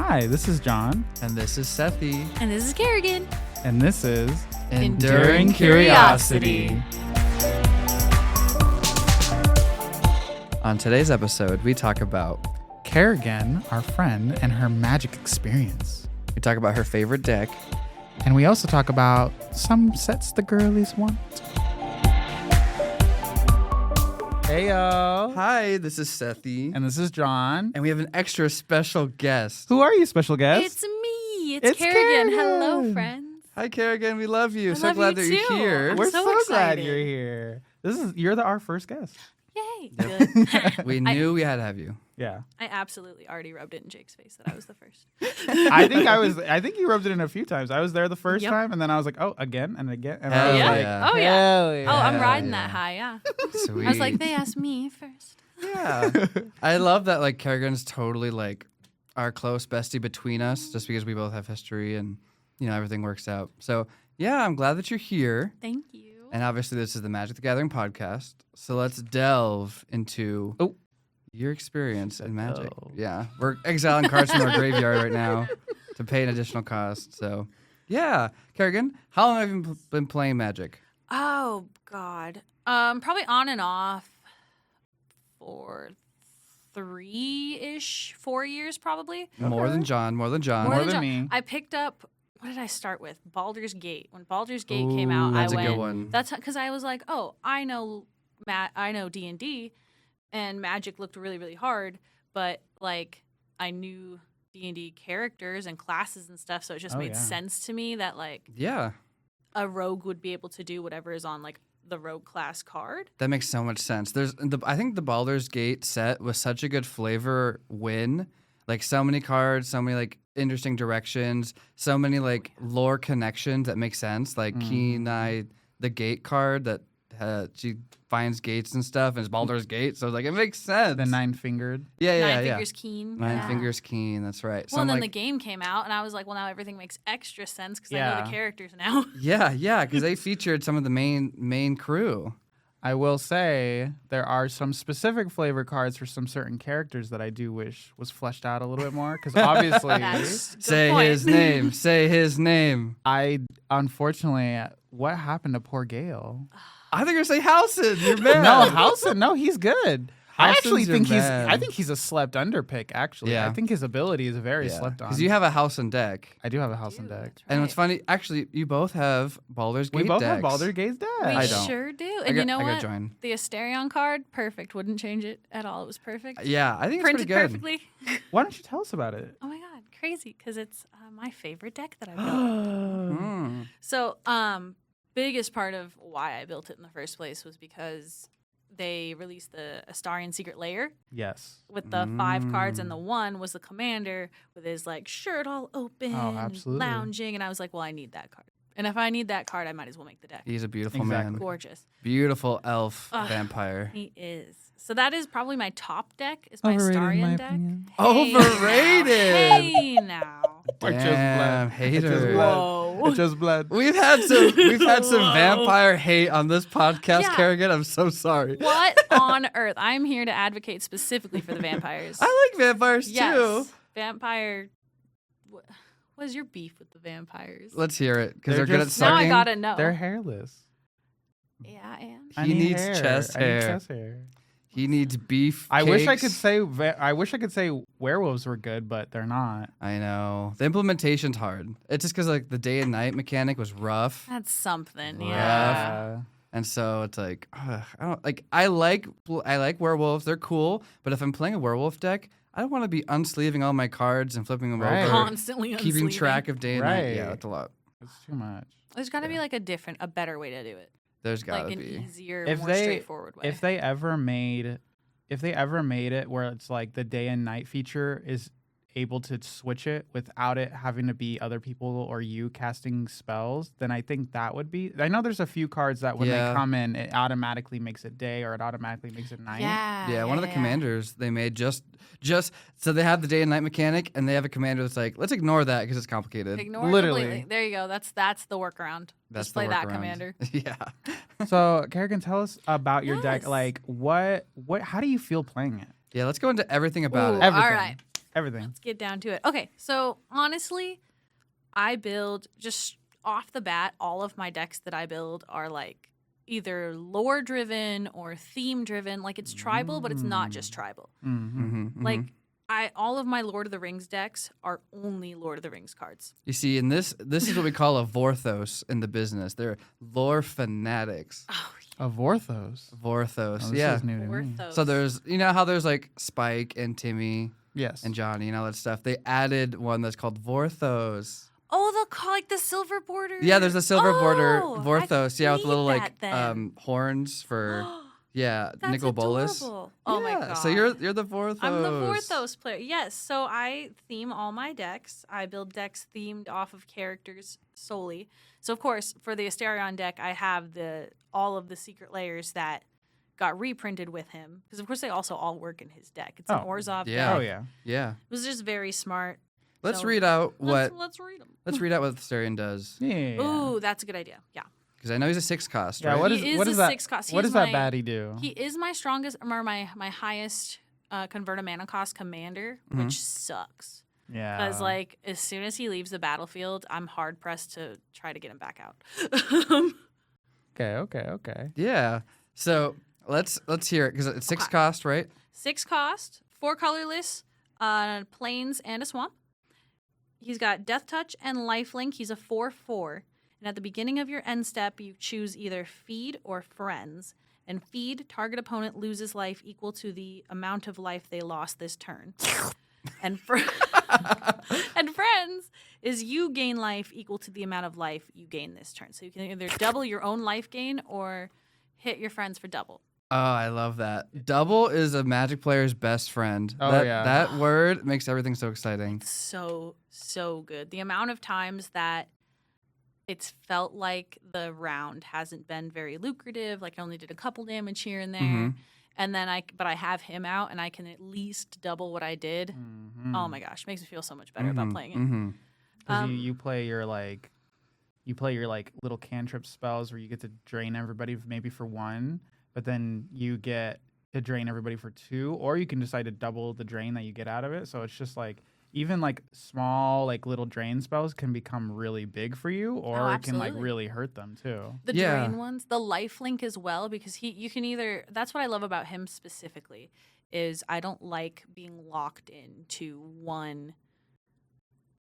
Hi, this is Jon. And this is Sethy. And this is Karrigan. And this is Enduring Curiosity. On today's episode, we talk about... Karrigan, our friend, and her magic experience. We talk about her favorite deck. And we also talk about some sets the girlies want. Heyo. Hi, this is Sethy. And this is Jon. And we have an extra special guest. Who are you, special guest? It's me. It's Karrigan. Hello, friends. Hi, Karrigan. We love you. I So love glad you that you're too. here. We're so so glad excited. you're here. You're our first guest. Yay. Good. We knew we had to have you. Yeah. I absolutely already rubbed it in Jake's face that I was the first. I think you rubbed it in a few times. I was there the first Yep. time, and then I was like, oh, again and again. And Hell I was yeah. like, yeah. Oh, yeah. hell yeah. Oh, I'm riding yeah. that high, yeah. Sweet. I was like, they asked me first. Yeah. I love that, like, Karrigan's totally, like, our close bestie between us, just because we both have history and, you know, everything works out. So, yeah, I'm glad that you're here. Thank you. And obviously, this is the Magic the Gathering podcast. So let's delve into your experience in Magic. delve. Yeah. We're exiling cards from our graveyard right now to pay an additional cost. So, yeah. Karrigan, how long have you been playing Magic? Oh, God. Probably on and off for 3-ish, 4 years probably. More than Jon. More than me. I picked up, what did I start with? Baldur's Gate. When Baldur's Gate came out, That's I a went. good one. That's because I was like, oh, I know D&D, and Magic looked really, really hard, but like I knew D&D characters and classes and stuff, so it just made sense to me that like Yeah. a rogue would be able to do whatever is on like the rogue class card. That makes so much sense. I think the Baldur's Gate set was such a good flavor win. Like so many cards, so many like interesting directions, so many like lore connections that make sense. Like Kenai, the gate card that she finds gates and stuff, and it's Baldur's Gate. So like it makes sense. The nine-fingered. Yeah. Nine Fingers Keen. Nine Yeah. Fingers Keen. That's right. So Well, I'm and then like, the game came out, and I was like, well, now everything makes extra sense because I know Yeah. the characters now. yeah, because they featured some of the main crew. I will say there are some specific flavor cards for some certain characters that I do wish was fleshed out a little bit more. Because obviously, That's a good Say point. his name. Say his name. unfortunately, what happened to poor Gale? I think you're gonna say Housen. You're mad. No, Housen. No, he's good. I actually Housen's your think man. I think he's a slept under pick. Actually, Yeah. I think his ability is very slept on. Because you have a Housen deck. I do have a Housen Dude, deck. that's And what's right. funny, actually, you both have Baldur's Gate We both have decks. Baldur's Gate deck. We I don't. sure do. I And you got- know I gotta what? join. The Asterion card, perfect. Wouldn't change it at all. It was perfect. Yeah, I think it's Printed pretty good. perfectly. Why don't you tell us about it? Oh my god, crazy! Because it's my favorite deck that I built. Mm. So, biggest part of why I built it in the first place was because they released the Astarion Secret Lair Yes. with the 5 cards, and the one was the commander with his like shirt all open, absolutely. lounging, and I was like, well, I need that card. And if I need that card, I might as well make the deck. He's a beautiful Exactly. man. Gorgeous. Beautiful elf Ugh. vampire. He is. So that is probably my top deck. Is my Overrated, in my Astarion deck. opinion. Overrated. Hey now. Or just Damn, blood. hater. Whoa. It's just blood. We've had some Whoa. vampire hate on this podcast, Yeah. Karrigan. I'm so sorry. What on earth? I'm here to advocate specifically for the vampires. I like vampires yes. too. Vampire. What is your beef with the vampires? Let's hear it because They're they're good at just- now sucking. I gotta know. They're hairless. Yeah, I am. I He need needs hair. chest I need hair. chest hair. He needs beef. I wish I cakes. could say. I wish I could say werewolves were good, but they're not. I know the implementation's hard. It's just because like the day and night mechanic was rough, That's something. Rough. Yeah. and so it's like I don't like. I like werewolves. They're cool, but if I'm playing a werewolf deck, I don't want to be unsleeving all my cards and flipping them Right. over, Constantly keeping unsleeving. track of day and night. Right. Yeah, that's a lot. It's too much. There's got to be like a better way to do it. There's gotta Like an be. easier, If more they- straightforward way. If they ever made it where it's like the day and night feature is able to switch it without it having to be other people or you casting spells, then I think that would be. I know there's a few cards that when Yeah. they come in, it automatically makes it day or it automatically makes it night. Yeah, one of the commanders they made just so they have the day and night mechanic, and they have a commander that's like, let's ignore that because it's complicated. Ignore Literally. it completely. There you go. That's the workaround. That's Just play the that workaround. commander. Yeah. So, Karrigan, tell us about your deck. Yes. Like, how do you feel playing it? Yeah, let's go into everything about Ooh, it. Everything. All right. Everything. Let's get down to it. Okay, so honestly, I build just off the bat, all of my decks that I build are like either lore driven or theme driven. Like it's tribal, but it's not just tribal. Like all of my Lord of the Rings decks are only Lord of the Rings cards. You see, and this is what we call a Vorthos in the business. They're lore fanatics. Oh, A Vorthos. Vorthos, Oh, this yeah. is new to me. Vorthos. So there's, you know how there's like Spike and Timmy Yes. and Johnny and all that stuff. They added one that's called Vorthos. Oh, like the silver border. Yeah, there's a silver border Oh, I Vorthos. Yeah, with need little that like then. horns for yeah, That's Nicol Bolas. adorable. Oh my Yeah, god. So you're the Vorthos. I'm the Vorthos player. Yes. So I theme all my decks. I build decks themed off of characters solely. So of course, for the Asterion deck, I have all of the secret layers that got reprinted with him because of course they also all work in his deck. It's an Oh, Orzhov yeah. deck. Oh yeah. Yeah. It was just very smart. Let's So read out what Let's read them. let's read out what the Asterion does Yeah. Ooh, that's a good idea. Yeah. because I know he's a 6 cost, Yeah. right? What He is is what a is that? 6 cost. He What is does that my- baddie do? He is my strongest or my highest convert a mana cost commander, which sucks. Yeah. Because like as soon as he leaves the battlefield, I'm hard pressed to try to get him back out. Okay. Yeah. So let's hear it because it's 6 Okay. cost, right? 6 cost, 4 colorless, plains and a swamp. He's got Death Touch and Lifelink. He's a 4/4. And at the beginning of your end step, you choose either Feed or Friends. And Feed, target opponent loses life equal to the amount of life they lost this turn. And and Friends is you gain life equal to the amount of life you gain this turn. So you can either double your own life gain or hit your friends for double. Oh, I love that. Double is a Magic player's best friend. Oh, that, yeah. That word makes everything so exciting. So good. The amount of times that it's felt like the round hasn't been very lucrative, like I only did a couple damage here and there. And then I have him out and I can at least double what I did. Oh my gosh, makes me feel so much better about playing it. Because you play your little cantrip spells where you get to drain everybody maybe for 1, but then you get to drain everybody for 2, or you can decide to double the drain that you get out of it. So it's just like even like small like little drain spells can become really big for you, or it can like absolutely. really hurt them too. The Yeah. drain ones, the lifelink as well, because you can either, that's what I love about him specifically, is I don't like being locked into one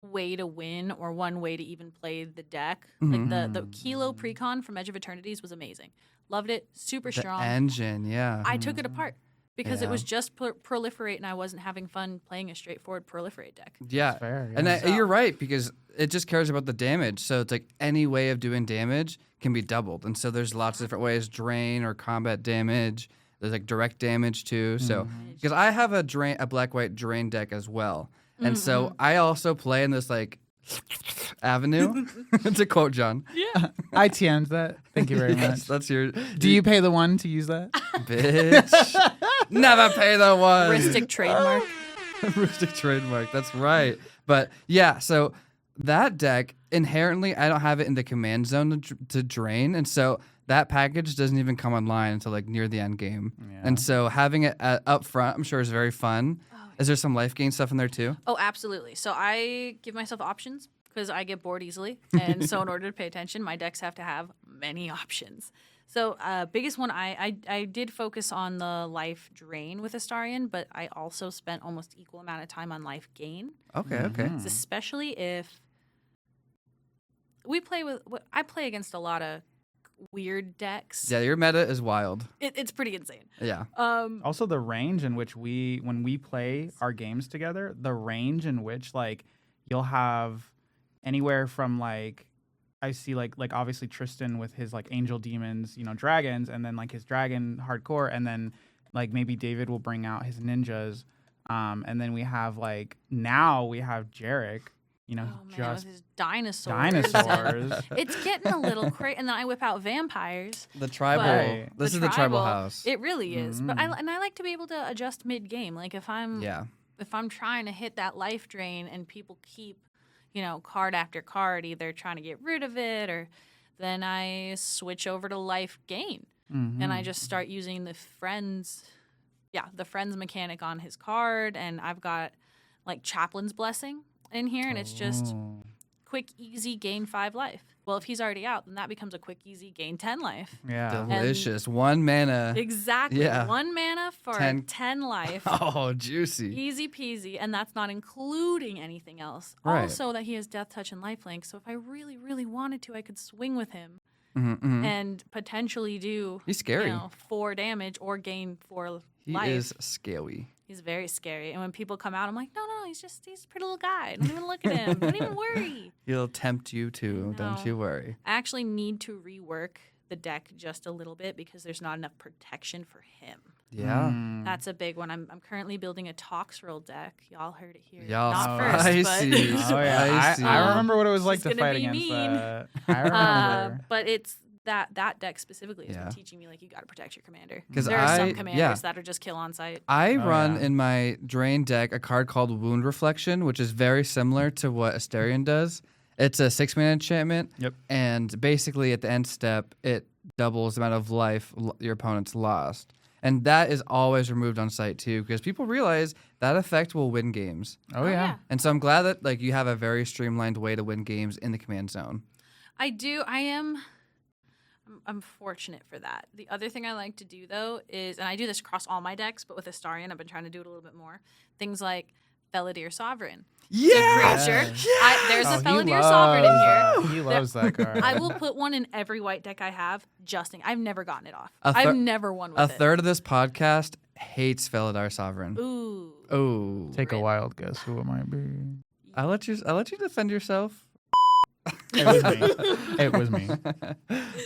way to win or one way to even play the deck. Like the Kilo Precon from Edge of Eternities was amazing. Loved it. Super The strong. engine, yeah. I took it apart because it Yeah. was just proliferate and I wasn't having fun playing a straightforward proliferate deck. Yeah. fair, And yeah. you're right, because it just cares about the damage. So it's like any way of doing damage can be doubled. And so there's lots of different ways, drain or combat damage. There's like direct damage too. So because I have a black-white drain deck as well. And so I also play in this like avenue, to quote John. Yeah. I TM'd that. Thank you very Yes, much. that's your Do you pay the 1 to use that? bitch. Never pay the one. Ristic trademark. Rustic trademark. That's right. But yeah, so that deck inherently, I don't have it in the command zone to drain, and so that package doesn't even come online until like near the end game. Yeah. And so having it up front, I'm sure is very fun. Is there some life gain stuff in there too? Oh, absolutely. So I give myself options because I get bored easily. And so in order to pay attention, my decks have to have many options. So biggest one, I did focus on the life drain with Astarion, but I also spent almost equal amount of time on life gain. Okay, okay. So especially if I play against a lot of weird decks. Yeah, your meta is wild. It's pretty insane. Yeah. Also, the range in which when we play our games together, the range in which like you'll have anywhere from like I see like obviously Tristan with his like angel demons, dragons, and then like his dragon hardcore, and then like maybe David will bring out his ninjas, and then we have now we have Jarek. Oh man, just with his dinosaurs. dinosaurs. It's getting a little crazy. And then I whip out vampires. The tribal. Right. This is the tribal house. It really is. But I like to be able to adjust mid game. Like if I'm trying to hit that life drain and people keep, card after card, either trying to get rid of it or then I switch over to life gain. And I just start using the friends mechanic on his card, and I've got like Chaplain's Blessing in here, and it's just Oh. quick, easy, gain 5 life. Well, if he's already out, then that becomes a quick, easy, gain 10 life. Yeah. Delicious. 1 mana. Exactly. Yeah. 1 mana for 10 10 life. Oh, juicy. Easy peasy, and that's not including anything else. Right. Also, that he has Death Touch and Lifelink, so if I really, really wanted to, I could swing with him and potentially do He's scary. 4 damage or gain 4 He life. is scary. He's very scary, and when people come out, I'm like, no, he's a pretty little guy. Don't even look at him. Don't even worry. He'll tempt you too. Don't you worry. I actually need to rework the deck just a little bit because there's not enough protection for him. Yeah. That's a big one. I'm currently building a Toxrill deck. Y'all heard it here. Y'all Not first, spicy. but Oh yeah, Spicy. I remember what it was like She's to gonna fight be against mean. that. I remember. but it's that deck specifically has Yeah. been teaching me like you got to protect your commander. 'Cause There are some I- commanders yeah. that are just kill on sight. I Oh, run yeah. in my drain deck a card called Wound Reflection, which is very similar to what Asterion does. It's a 6-mana enchantment. Yep. And basically at the end step, it doubles the amount of life your opponent's lost. And that is always removed on site too, because people realize that effect will win games. Oh yeah. And so I'm glad that like you have a very streamlined way to win games in the command zone. I do. I'm fortunate for that. The other thing I like to do though is, and I do this across all my decks, but with Astarion, I've been trying to do it a little bit more. Things like Felidar Sovereign. Creature. There's a he Felidar Sovereign in here. He loves that card. I will put one in every white deck I have. I've never gotten it off. A I've never won with A it. third of this podcast hates Felidar Sovereign. Ooh. Oh. Take a wild guess who it might be. I'll let you defend yourself. It was me. It was me.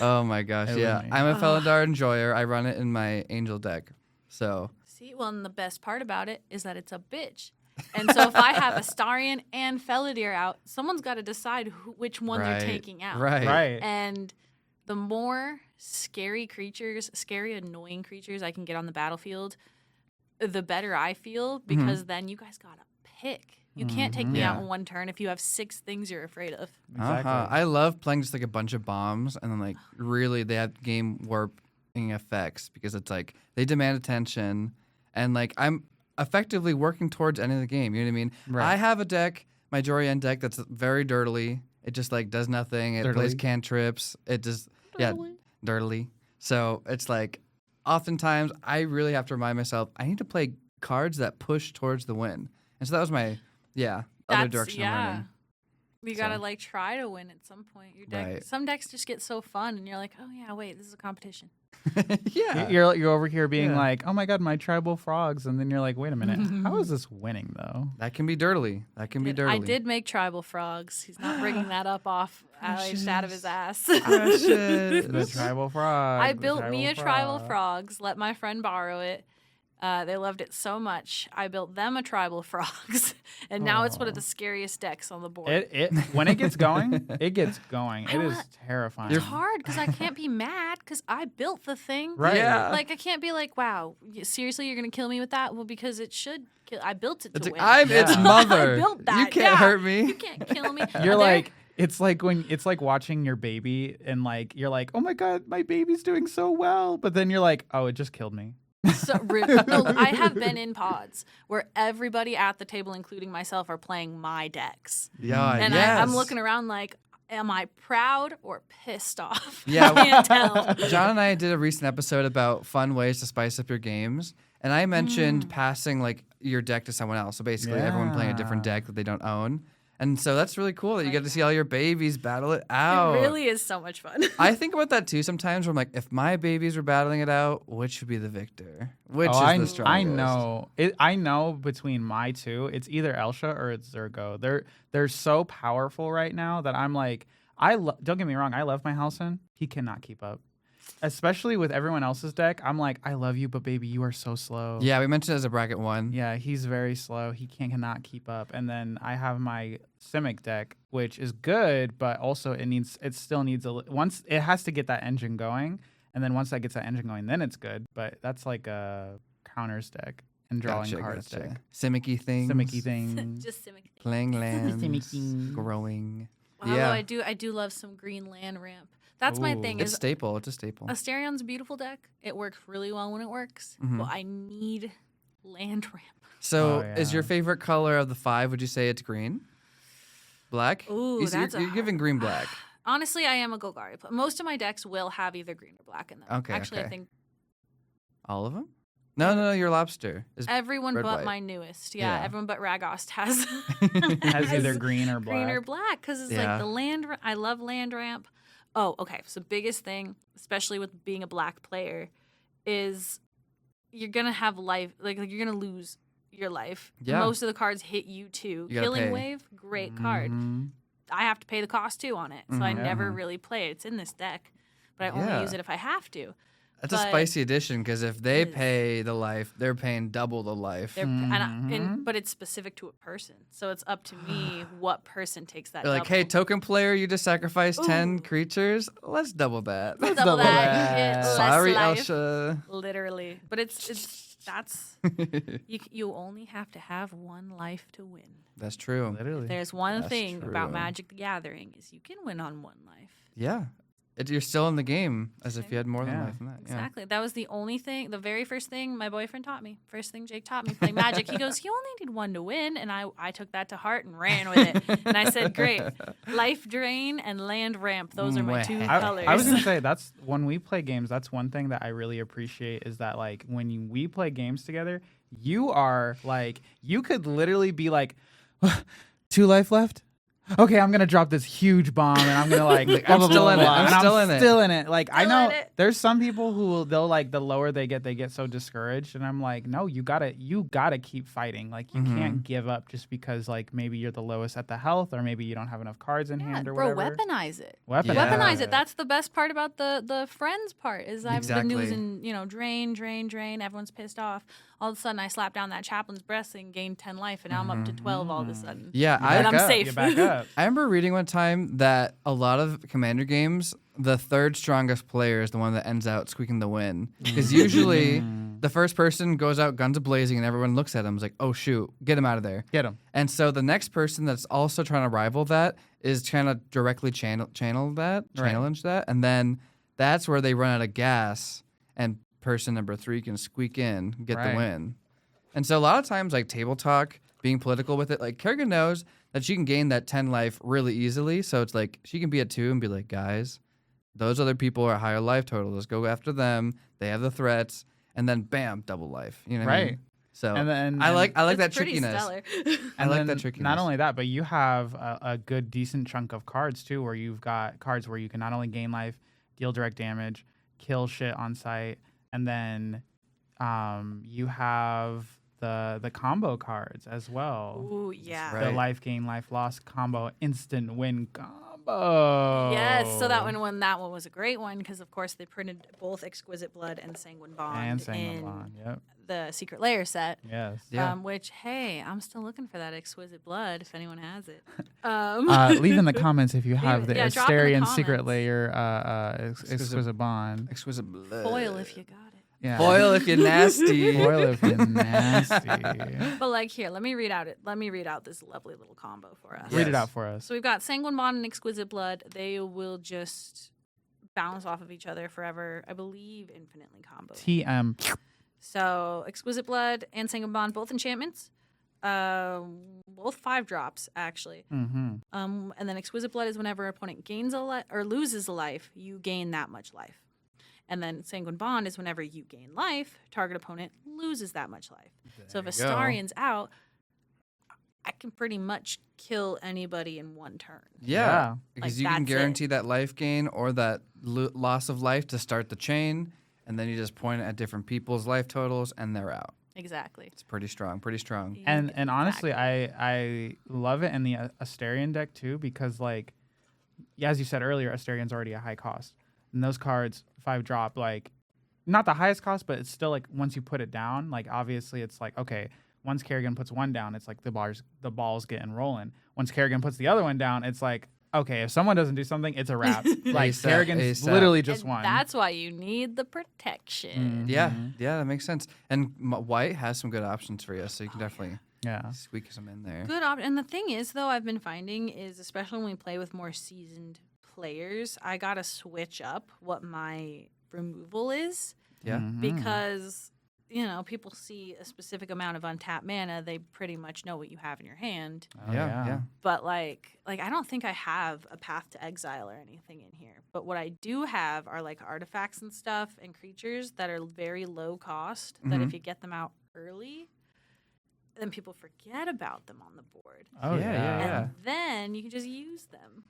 Oh my gosh, It was yeah. me. I'm a Felidar enjoyer. I run it in my angel deck. So See, well, and the best part about it is that it's a bitch. And so if I have Astarion and Felidar out, someone's got to decide which one they're taking out. Right. Right. And the more scary, annoying creatures I can get on the battlefield, the better I feel because then you guys got to pick. You can't take me out in one turn if you have 6 things you're afraid of. Exactly. I love playing just like a bunch of bombs and then like really they have game warping effects because it's like they demand attention and like I'm effectively working towards ending the game. You know what I mean? Right. I have a deck, my Jorian deck that's very dirtily. It just like does nothing. It plays Dirtily? cantrips. It just dirtily. So it's like oftentimes I really have to remind myself I need to play cards that push towards the win. And so that was my other direction I'm learning. You gotta like try to win at some point. Your deck. Right. Some decks just get so fun, and you're like, oh yeah, wait, this is a competition. Yeah. You're over here being Yeah. like, oh my god, my tribal frogs, and then you're like, wait a minute, how is this winning though? That can be dirtily. That can be dirtily. I did make tribal frogs. He's not bringing that up off out of his ass. Oh, shit. The tribal frog. I the built me a tribal frog. frogs. Let my friend borrow it. They loved it so much. I built them a tribal frogs, and now it's one of the scariest decks on the board. It when it gets going, it gets going. I It is want- terrifying. It's hard because I can't be mad because I built the thing. Right. Yeah. Like I can't be like, wow, seriously, you're gonna kill me with that? Well, because it should. I built it It's to like, win. I'm its Yeah. mother. I built that. You can't yeah. hurt me. You can't kill me. You're There- like it's like watching your baby and like you're like, oh my god, my baby's doing so well, but then you're like, oh, it just killed me. so rude. No, I have been in pods where everybody at the table, including myself, are playing my decks, Yeah. and yes. I'm looking around like, am I proud or pissed off? Yeah. I can't tell. John and I did a recent episode about fun ways to spice up your games, and I mentioned passing like your deck to someone else. So basically, everyone playing a different Yeah. deck that they don't own, and so that's really cool that you get to see all your babies battle it out. It really is so much fun. I think about that too sometimes. Where I'm like, if my babies were battling it out, which would be the victor? Which is the strongest? I know. I know between my two, it's either Elsha or it's Zergo. They're so powerful right now that I'm like, don't get me wrong, I love my Halcyon. He cannot keep up. Especially with everyone else's deck, I'm like, I love you, but baby, you are so slow. Yeah, we mentioned it as a bracket one. Yeah, he's very slow. He cannot keep up. And then I have my Simic deck, which is good, but also it still needs once it has to get that engine going, and then once that gets that engine going, then it's good. But that's like a counters deck and drawing cards deck. Simicky things. Simicky thing. Just Simic. Playing lands. Simicky. Growing. Although Yeah. I do love some green land ramp. That's my Ooh. thing. It's Is staple. It's a staple. Astarion's a beautiful deck. It works really well when it works. Mhm. But I need land ramp. So, Oh, is your yeah. favorite color of the 5? Would you say it's green, black? Ooh, that's you're giving green black. Honestly, I am a Golgari. Most of my decks will have either green or black in them. Okay, Actually, okay. I think All of them? No. Your lobster is everyone red, but white. my newest. Yeah, Yeah. everyone but Ragost has Has either green or black. green or black because it's Yeah. like the land. I love land ramp. Oh, okay. So biggest thing, especially with being a black player, is you're gonna have life. Like you're gonna lose your life. Yeah. Most of the cards hit you too. You gotta Killing pay. Wave, great card. Mhm. I have to pay the cost too on it, so I Mhm. never Yeah. really play it. It's in this deck, but I only Yeah. use it if I have to. That's a but- spicy addition because if they It is. pay the life, they're paying double the life. They're, Mhm. but it's specific to a person, so it's up to me what person takes that. They're like, hey, double. token player, you just sacrificed 10 Ooh. creatures. Let's double that. Let's double double that. that. You get less Sorry, life. Elsha. Literally, but that's you only have to have one life to win. That's true. Literally. There's one That's thing about true. Magic the Gathering is you can win on one life. Yeah. You're still in the game as if Okay. you had more than Yeah. life than that. Yeah. Exactly. That was the only thing, the very first thing my boyfriend taught me. First thing Jake taught me playing Magic. He goes, you only need one to win. And I took that to heart and ran with it. And I said, great. Life Drain and Land Ramp. Those are my two Mwah. colors. I was gonna say that's when we play games. That's one thing that I really appreciate is that like when we play games together, you are like you could literally be like, 2 life left. Okay, I'm gonna drop this huge bomb and I'm gonna like I'm still in it. I'm and still in it. Still in it. Like I Still in know it. there's some people who will they'll like the lower they get so discouraged and I'm like, no, you gotta keep fighting. Like you can't give up just because like maybe you're the lowest at the health or maybe you don't have enough cards in hand or bro, whatever. weaponize it. Weaponize Yeah. Weaponize it. That's the best part about the friends part is I've been Exactly. losing, drain. Everyone's pissed off. All of a sudden, I slap down that chaplain's breast and gain 10 life, and now I'm up to 12 all of a sudden. Yeah, And I'm I, safe. You back up. I remember reading one time that a lot of Commander games, the third strongest player is the one that ends out squeaking the win. Because usually the first person goes out guns a-blazing and everyone looks at him and is like, oh, shoot, get him out of there. Get him. And so the next person that's also trying to rival that is trying to directly challenge that. And then that's where they run out of gas and person number 3 can squeak in, get Right. the win. And so a lot of times, like table talk, being political with it, like Karrigan knows that she can gain that 10 life really easily. So it's like she can be at 2 and be like, guys, those other people are higher life total. Let's go after them. They have the threats. And then bam, double life. You know what I mean? Right. So And then I like It's that pretty trickiness. stellar. I like then that trickiness. Not only that, but you have a good, decent chunk of cards too, where you've got cards where you can not only gain life, deal direct damage, kill shit on sight, and then you have the combo cards as well. Ooh, yeah. right. The life gain, life loss combo, instant win combo. Yes, so that one was a great one because of course they printed both Exquisite Blood and Sanguine Bond And Sanguine in Bond. Yep. the Secret Layer set. Yes. Yeah. Which hey, I'm still looking for that Exquisite Blood if anyone has it. Leave in the comments if you have the yeah, drop in the Asterian Secret comments. Layer Exquisite Bond. Exquisite blood. Foil if you got it. Yeah. Foil if you're nasty. Foil if you're nasty. But like here, let me read out this lovely little combo for us. Read it Yes. out for us. So we've got Sanguine Bond and Exquisite Blood. They will just bounce off of each other forever. I believe infinitely combo. TM. So Exquisite Blood and Sanguine Bond, both enchantments. Both 5 drops actually. Mm-hmm. And then Exquisite Blood is whenever opponent gains or loses a life, you gain that much life. And then Sanguine Bond is whenever you gain life, target opponent loses that much life. So if you go. Astarion's out, I can pretty much kill anybody in one turn. Yeah, because Like, you can that's it. guarantee that life gain or that loss of life to start the chain, and then you just point it at different people's life totals, and they're out. Exactly. It's pretty strong, pretty strong. And honestly, Exactly. I love it in the Asterion deck too because like, yeah, as you said earlier, Astarion's already a high cost, and those cards 5 drop like, not the highest cost, but it's still like once you put it down, like obviously it's like okay, once Karrigan puts one down, it's like the ball's getting rolling. Once Karrigan puts the other one down, it's like okay, if someone doesn't do something, it's a wrap. Like ASAP, Karrigan's ASAP. literally just And won. That's why you need the protection. Yeah, that makes sense. And white has some good options for you, so you can definitely yeah. squeak some in there. Good option. And the thing is, though, I've been finding is, especially when we play with more seasoned players, I gotta switch up what my removal is Yeah. Mhm. because people see a specific amount of untapped mana, they pretty much know what you have in your hand. Oh, yeah. But like I don't think I have a Path to Exile or anything in here. But what I do have are like artifacts and stuff and creatures that are very low cost. That if you get them out early, then people forget about them on the board. Oh yeah. And then you can just use them.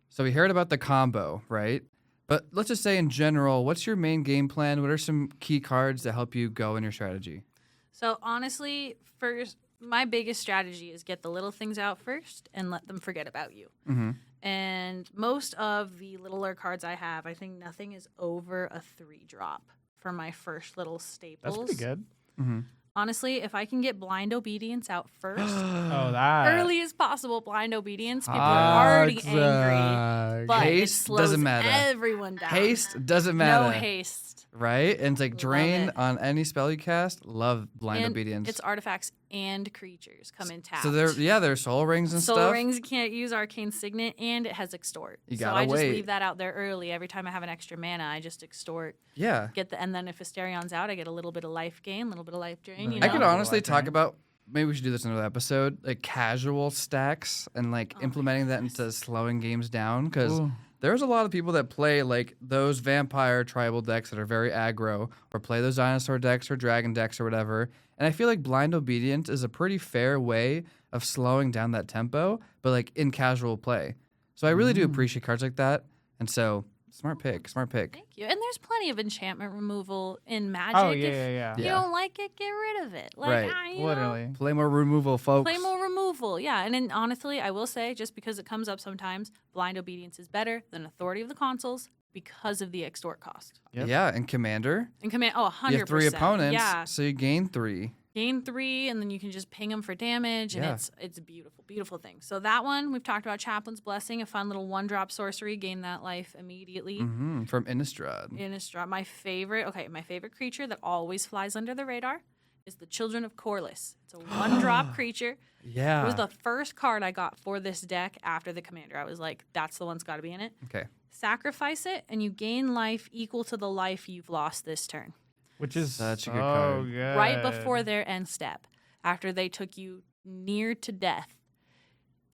So we heard about the combo, right? But let's just say in general, what's your main game plan? What are some key cards that help you go in your strategy? So honestly, first, my biggest strategy is get the little things out first and let them forget about you. Mm-hmm. And most of the littler cards I have, I think nothing is over a 3-drop for my first little staples. That's pretty good. Mm-hmm. Honestly, if I can get Blind Obedience out first, Oh, that early as possible, Blind Obedience, people are already angry. But Haste it slows doesn't matter. everyone down. Haste doesn't matter. No haste. Right? And it's like Love drain it. on any spell you cast. Love Blind And Obedience. It's artifacts and creatures come in tapped. So there's soul rings and Soul stuff. Rings, you can't use Arcane Signet, and it has Extort. You so gotta I just wait. leave that out there early. Every time I have an extra mana, I just Extort. Yeah. And then if Astarion's out, I get a little bit of life gain, a little bit of life drain. You I know? I could know. honestly Like talk that. about, maybe we should do this in another episode, like casual stacks and like Oh my implementing that goodness. into slowing games down. Because Ooh. there's a lot of people that play like those vampire tribal decks that are very aggro, or play those dinosaur decks or dragon decks or whatever. And I feel like Blind Obedience is a pretty fair way of slowing down that tempo, but like in casual play. So I really do appreciate cards like that. And so smart pick. Thank you. And there's plenty of enchantment removal in Magic. Oh If yeah. you Yeah. don't like it, get rid of it. Like, Right. you know, Literally. Play more removal, folks. play more removal. Yeah. And then honestly, I will say, just because it comes up sometimes, Blind Obedience is better than Authority of the Consoles because of the extort cost. Yep. Yeah, and Commander. And Command, 100%. You have 3 opponents, Yeah. so you gain 3. Gain 3, and then you can just ping them for damage, and Yeah. it's a beautiful, beautiful thing. So that one, we've talked about Chaplain's Blessing, a fun little 1-drop sorcery, gain that life immediately. Mm-hmm. From Innistrad. Innistrad. My favorite creature that always flies under the radar is the Children of Corliss. It's a 1-drop creature. Yeah. It was the first card I got for this deck after the Commander. I was like, that's the one's got to be in it. Okay. Sacrifice it, and you gain life equal to the life you've lost this turn. Which is Such a so good card. good. Right before their end step, after they took you near to death.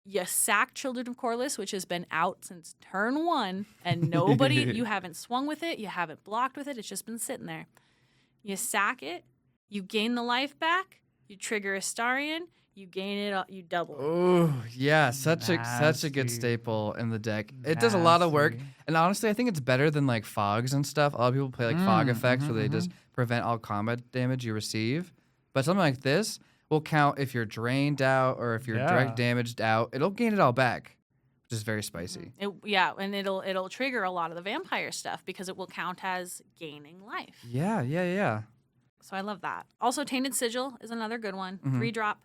You sack Children of Corliss, which has been out since turn 1, and you haven't swung with it, you haven't blocked with it, it's just been sitting there. You sack it, you gain the life back, you trigger Astarion, you gain it, you double it. Oh, yeah, such a good Nasty. staple in the deck. It does a lot of work, Nasty. and honestly, I think it's better than like fogs and stuff. A lot of people play like fog effects where they mhm. just prevent all combat damage you receive. But something like this will count if you're drained out or if you're direct damaged out. It'll gain it all back, which is very spicy. And it'll trigger a lot of the vampire stuff because it will count as gaining life. Yeah. So I love that. Also, Tainted Sigil is another good one. 3-drop.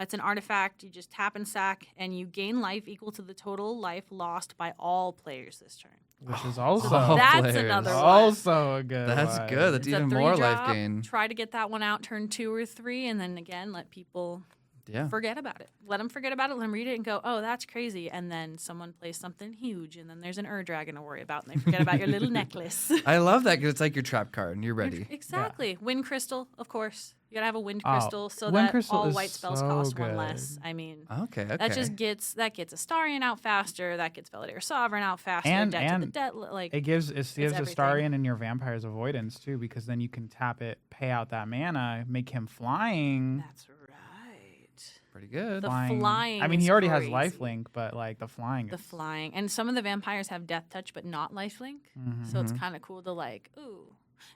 It's an artifact. You just tap and sack, and you gain life equal to the total life lost by all players this turn. Which is also That's players. another one. also a good That's one. good. That's It's a even more life 3-drop. gain. Try to get that one out turn 2 or 3, and then again let people Yeah. forget about it. Let them forget about it. Let them read it and go, "Oh, that's crazy." And then someone plays something huge, and then there's an dragon to worry about, and they forget about your little necklace. I love that because it's like your trap card and you're ready. Exactly. Wind crystal, of course. You gotta have a wind Oh, crystal so wind that crystal all is white spells so cost 1 good. less. I mean, Okay. that just gets Astarion out faster. That gets Validator Sovereign out faster. And- Debt to the and debt, like It gives everything. Astarion and your vampires avoidance too, because then you can tap it, pay out that mana, make him flying. that's right. pretty good. The flying I mean, is he already has crazy. lifelink, but like the flying. The is- flying, and some of the vampires have Death Touch, but not Lifelink. So it's Mhm. kind of cool to like, ooh.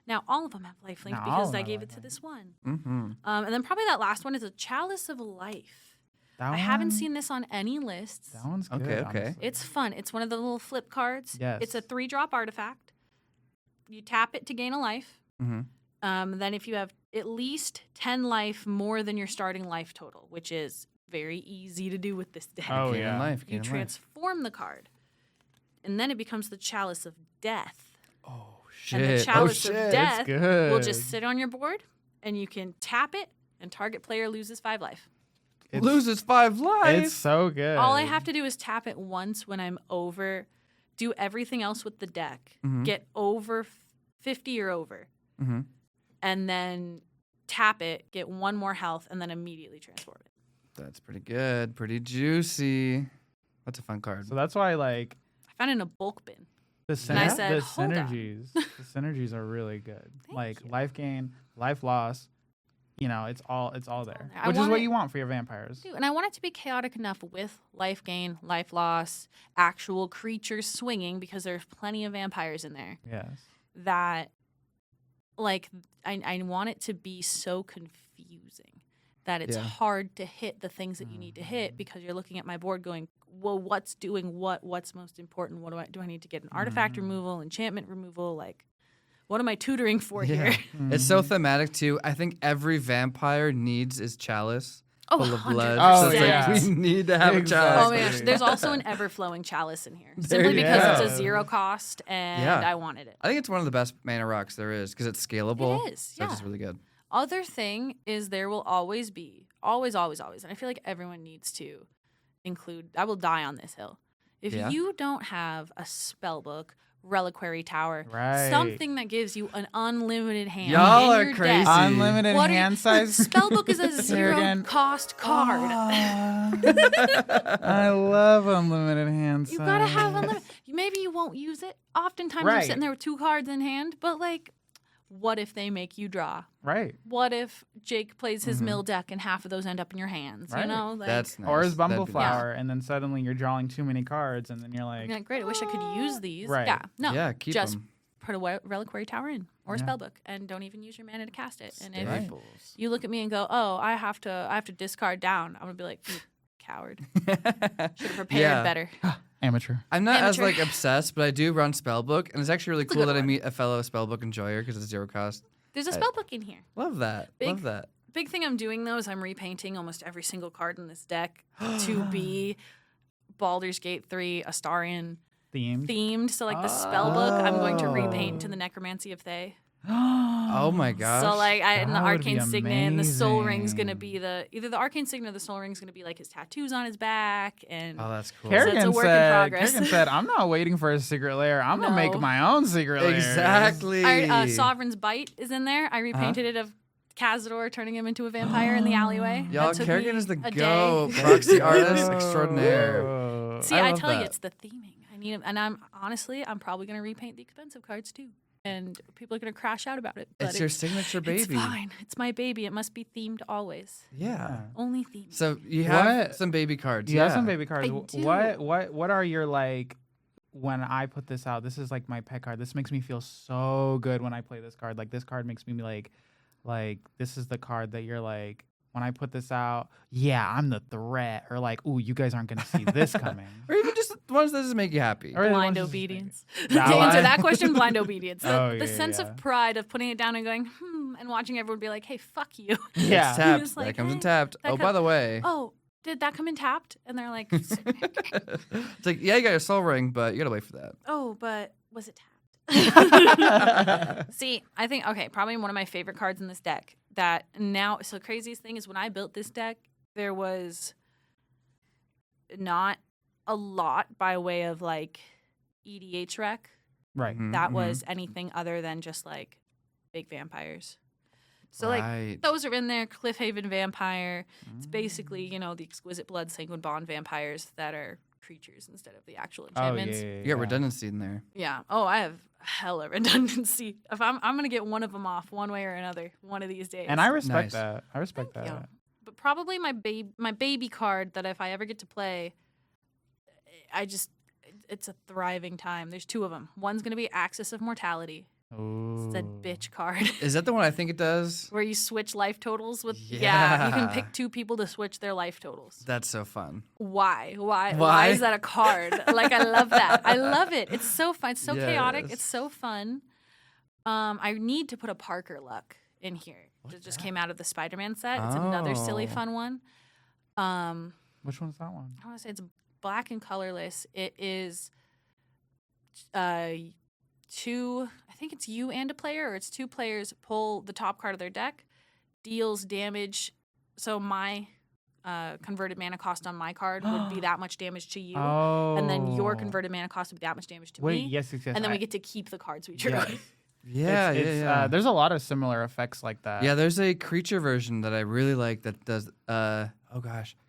Now all of them have Lifelink Now all because of I them gave have it to lifelink. this one. Mm-hmm. And then probably that last one is a Chalice of Life. That I haven't one- seen this on any lists. That one's good. Okay, okay. honestly. It's fun. It's one of the little flip cards. Yes. It's a 3-drop artifact. You tap it to gain a life. Mm-hmm. Then if you have at least 10 life more than your starting life total, which is very easy to do with this deck. Oh, Gain yeah. life. You Gain life. transform the card. And then it becomes the Chalice of Death. Oh And shit! the Chalice oh of shit! Death good. will just sit on your board, and you can tap it, and target player loses 5 life. It's- Loses 5 life. It's so good. All I have to do is tap it once when I'm over, do everything else with the deck, Mhm. get over 50 or over, Mm-hmm. and then tap it, get 1 more health, and then immediately transform it. That's pretty good. Pretty juicy. That's a fun card. So that's why like I found it in a bulk bin. the, And I said, the "Hold on." synergies, the synergies are really good. Thank Like you. life gain, life loss. You know, it's all there, there. I which is want what it- you want for your vampires. Dude, and I want it to be chaotic enough with life gain, life loss, actual creatures swinging, because there's plenty of vampires in there, Yes. that like I want it to be so confusing that it's Yeah. hard to hit the things that you need to hit, because you're looking at my board going, well, what's doing what's most important? What do I need to get? An artifact removal, enchantment removal, like what am I tutoring for Yeah. here? It's so thematic too. I think every vampire needs his chalice Oh, full of blood. 100%. So it's yeah. like we need to have Exactly. a chalice. Oh my gosh, there's also an ever-flowing chalice in here, There simply you because go. it's a 0 cost and Yeah. I wanted it. I think it's one of the best mana rocks there is because it's scalable. It is, So it's just yeah. really good. Other thing is there will always be, always, and I feel like everyone needs to include, I will die on this hill. If Yeah. you don't have a spellbook, reliquary tower, Right. something that gives you an unlimited hand Y'all in are your crazy. deck. Unlimited What are you- hand size. Spellbook is a 0 Karrigan. cost card. I love unlimited hand size. You gotta have unlimited. Maybe you won't use it. Oftentimes you're Right. sitting there with 2 cards in hand, but like, what if they make you draw? Right. What if Jake plays his mill deck and half of those end up in your hands? You Right. know, like, That's nice. Or his That'd be Bumbleflower, and then suddenly you're drawing too many cards, and then you're like, you're like, great. I wish I could use these. Right. Yeah. No. nice. Yeah, keep just them. put a reliquary tower in or a Yeah. spellbook, and don't even use your mana to cast it. And if Right. Staples. you look at me and go, "Oh, I have to discard down," I'm gonna be like, "You coward. Should have prepared Yeah. better." amateur. I'm not as Amateur. like obsessed, but I do run Spellbook, and it's actually really It's a cool good that I one. meet a fellow Spellbook enjoyer because it's 0 cost. There's a spellbook in here. Love that. Big- Love that. Big thing I'm doing though is I'm repainting almost every single card in this deck to be Baldur's Gate 3 Astarian Themed. themed. So like the spellbook, I'm going to repaint into the Necromancy of Thay. Oh my gosh. So like and the That would be Arcane Signet and the Soul Ring's gonna amazing. be either the Arcane Signet or the Soul Ring's gonna be like his tattoos on his back and Oh, that's cool. It's a Kerrigan work in said, progress. Kerrigan said, I'm not waiting for a secret lair. I'm going to make No. my own secret lair. Exactly. Sovereign's Bite is in there. I repainted it of Cazador turning him into a vampire in the alleyway. Y'all, That took Kerrigan me is the a go. day. Proxy artist extraordinaire. Oh. See, I I love tell you, that. it's the theming. I need 'em, and I'm probably gonna repaint the expensive cards too, and people are gonna crash out about it. But It's your signature It's baby. fine. It's my baby. It must be themed always. Yeah. Only themed. So you have What? some baby cards. You yeah. have some baby cards. I do. What are your like when I put this out? This is like my pet card. This makes me feel so good when I play this card. Like this card makes me like this is the card that you're like when I put this out, yeah, I'm the threat, or like, ooh, you guys aren't gonna see this coming. Or even just ones that just make you happy. Or the Blind ones just- obedience. That To answer one? that question, blind obedience. The, Oh, the yeah, sense yeah. of pride of putting it down and going, and watching everyone be like, hey, fuck you. Yeah. It's tapped. Just that like, comes in hey, tapped. that Oh, by the way. Oh, did that come in tapped? And they're like, It's like, yeah, you got your soul ring, but you gotta wait for that. oh, but was it tapped? See, I think, okay, probably one of my favorite cards in this deck that now, so the craziest thing is when I built this deck, there was not a lot by way of like EDH rec Right. Mhm, that mhm. was anything other than just like big vampires. So like Right. those are in there. Cliffhaven Vampire. It's basically, the Exquisite Blood Sanguine Bond vampires that are creatures instead of the actual Oh yeah, enchantments. yeah, You got redundancy in there. Yeah. Oh, I have hella redundancy. If I'm gonna get one of them off one way or another one of these days. And I respect Nice. that. I respect Thank that. you. But probably my baby card that if I ever get to play, it's a thriving time. There's 2 of them. One's gonna be Axis of Mortality. It's a Ooh. bitch card. Is that the one I think it does? Where you switch life totals with you can Yeah. pick 2 people to switch their life totals. That's so fun. Why Why? is that a card? Like I love that. I love it. It's so fun. It's so chaotic. Yes. It's so fun. I need to put a Parker Luck in here. It just came out of the Spider-Man set. It's another silly Oh. fun one. Which one's that one? I want to say it's black and colorless. It is 2, I think it's you and a player, or it's 2 players pull the top card of their deck, deals damage. So my converted mana cost on my card would be that much damage to you. Oh. And then your converted mana cost would be that much damage to Wait, me. yes. And then we get to keep the cards we drew. Yes. Yeah, There's a lot of similar effects like that. Yeah, there's a creature version that I really like that does.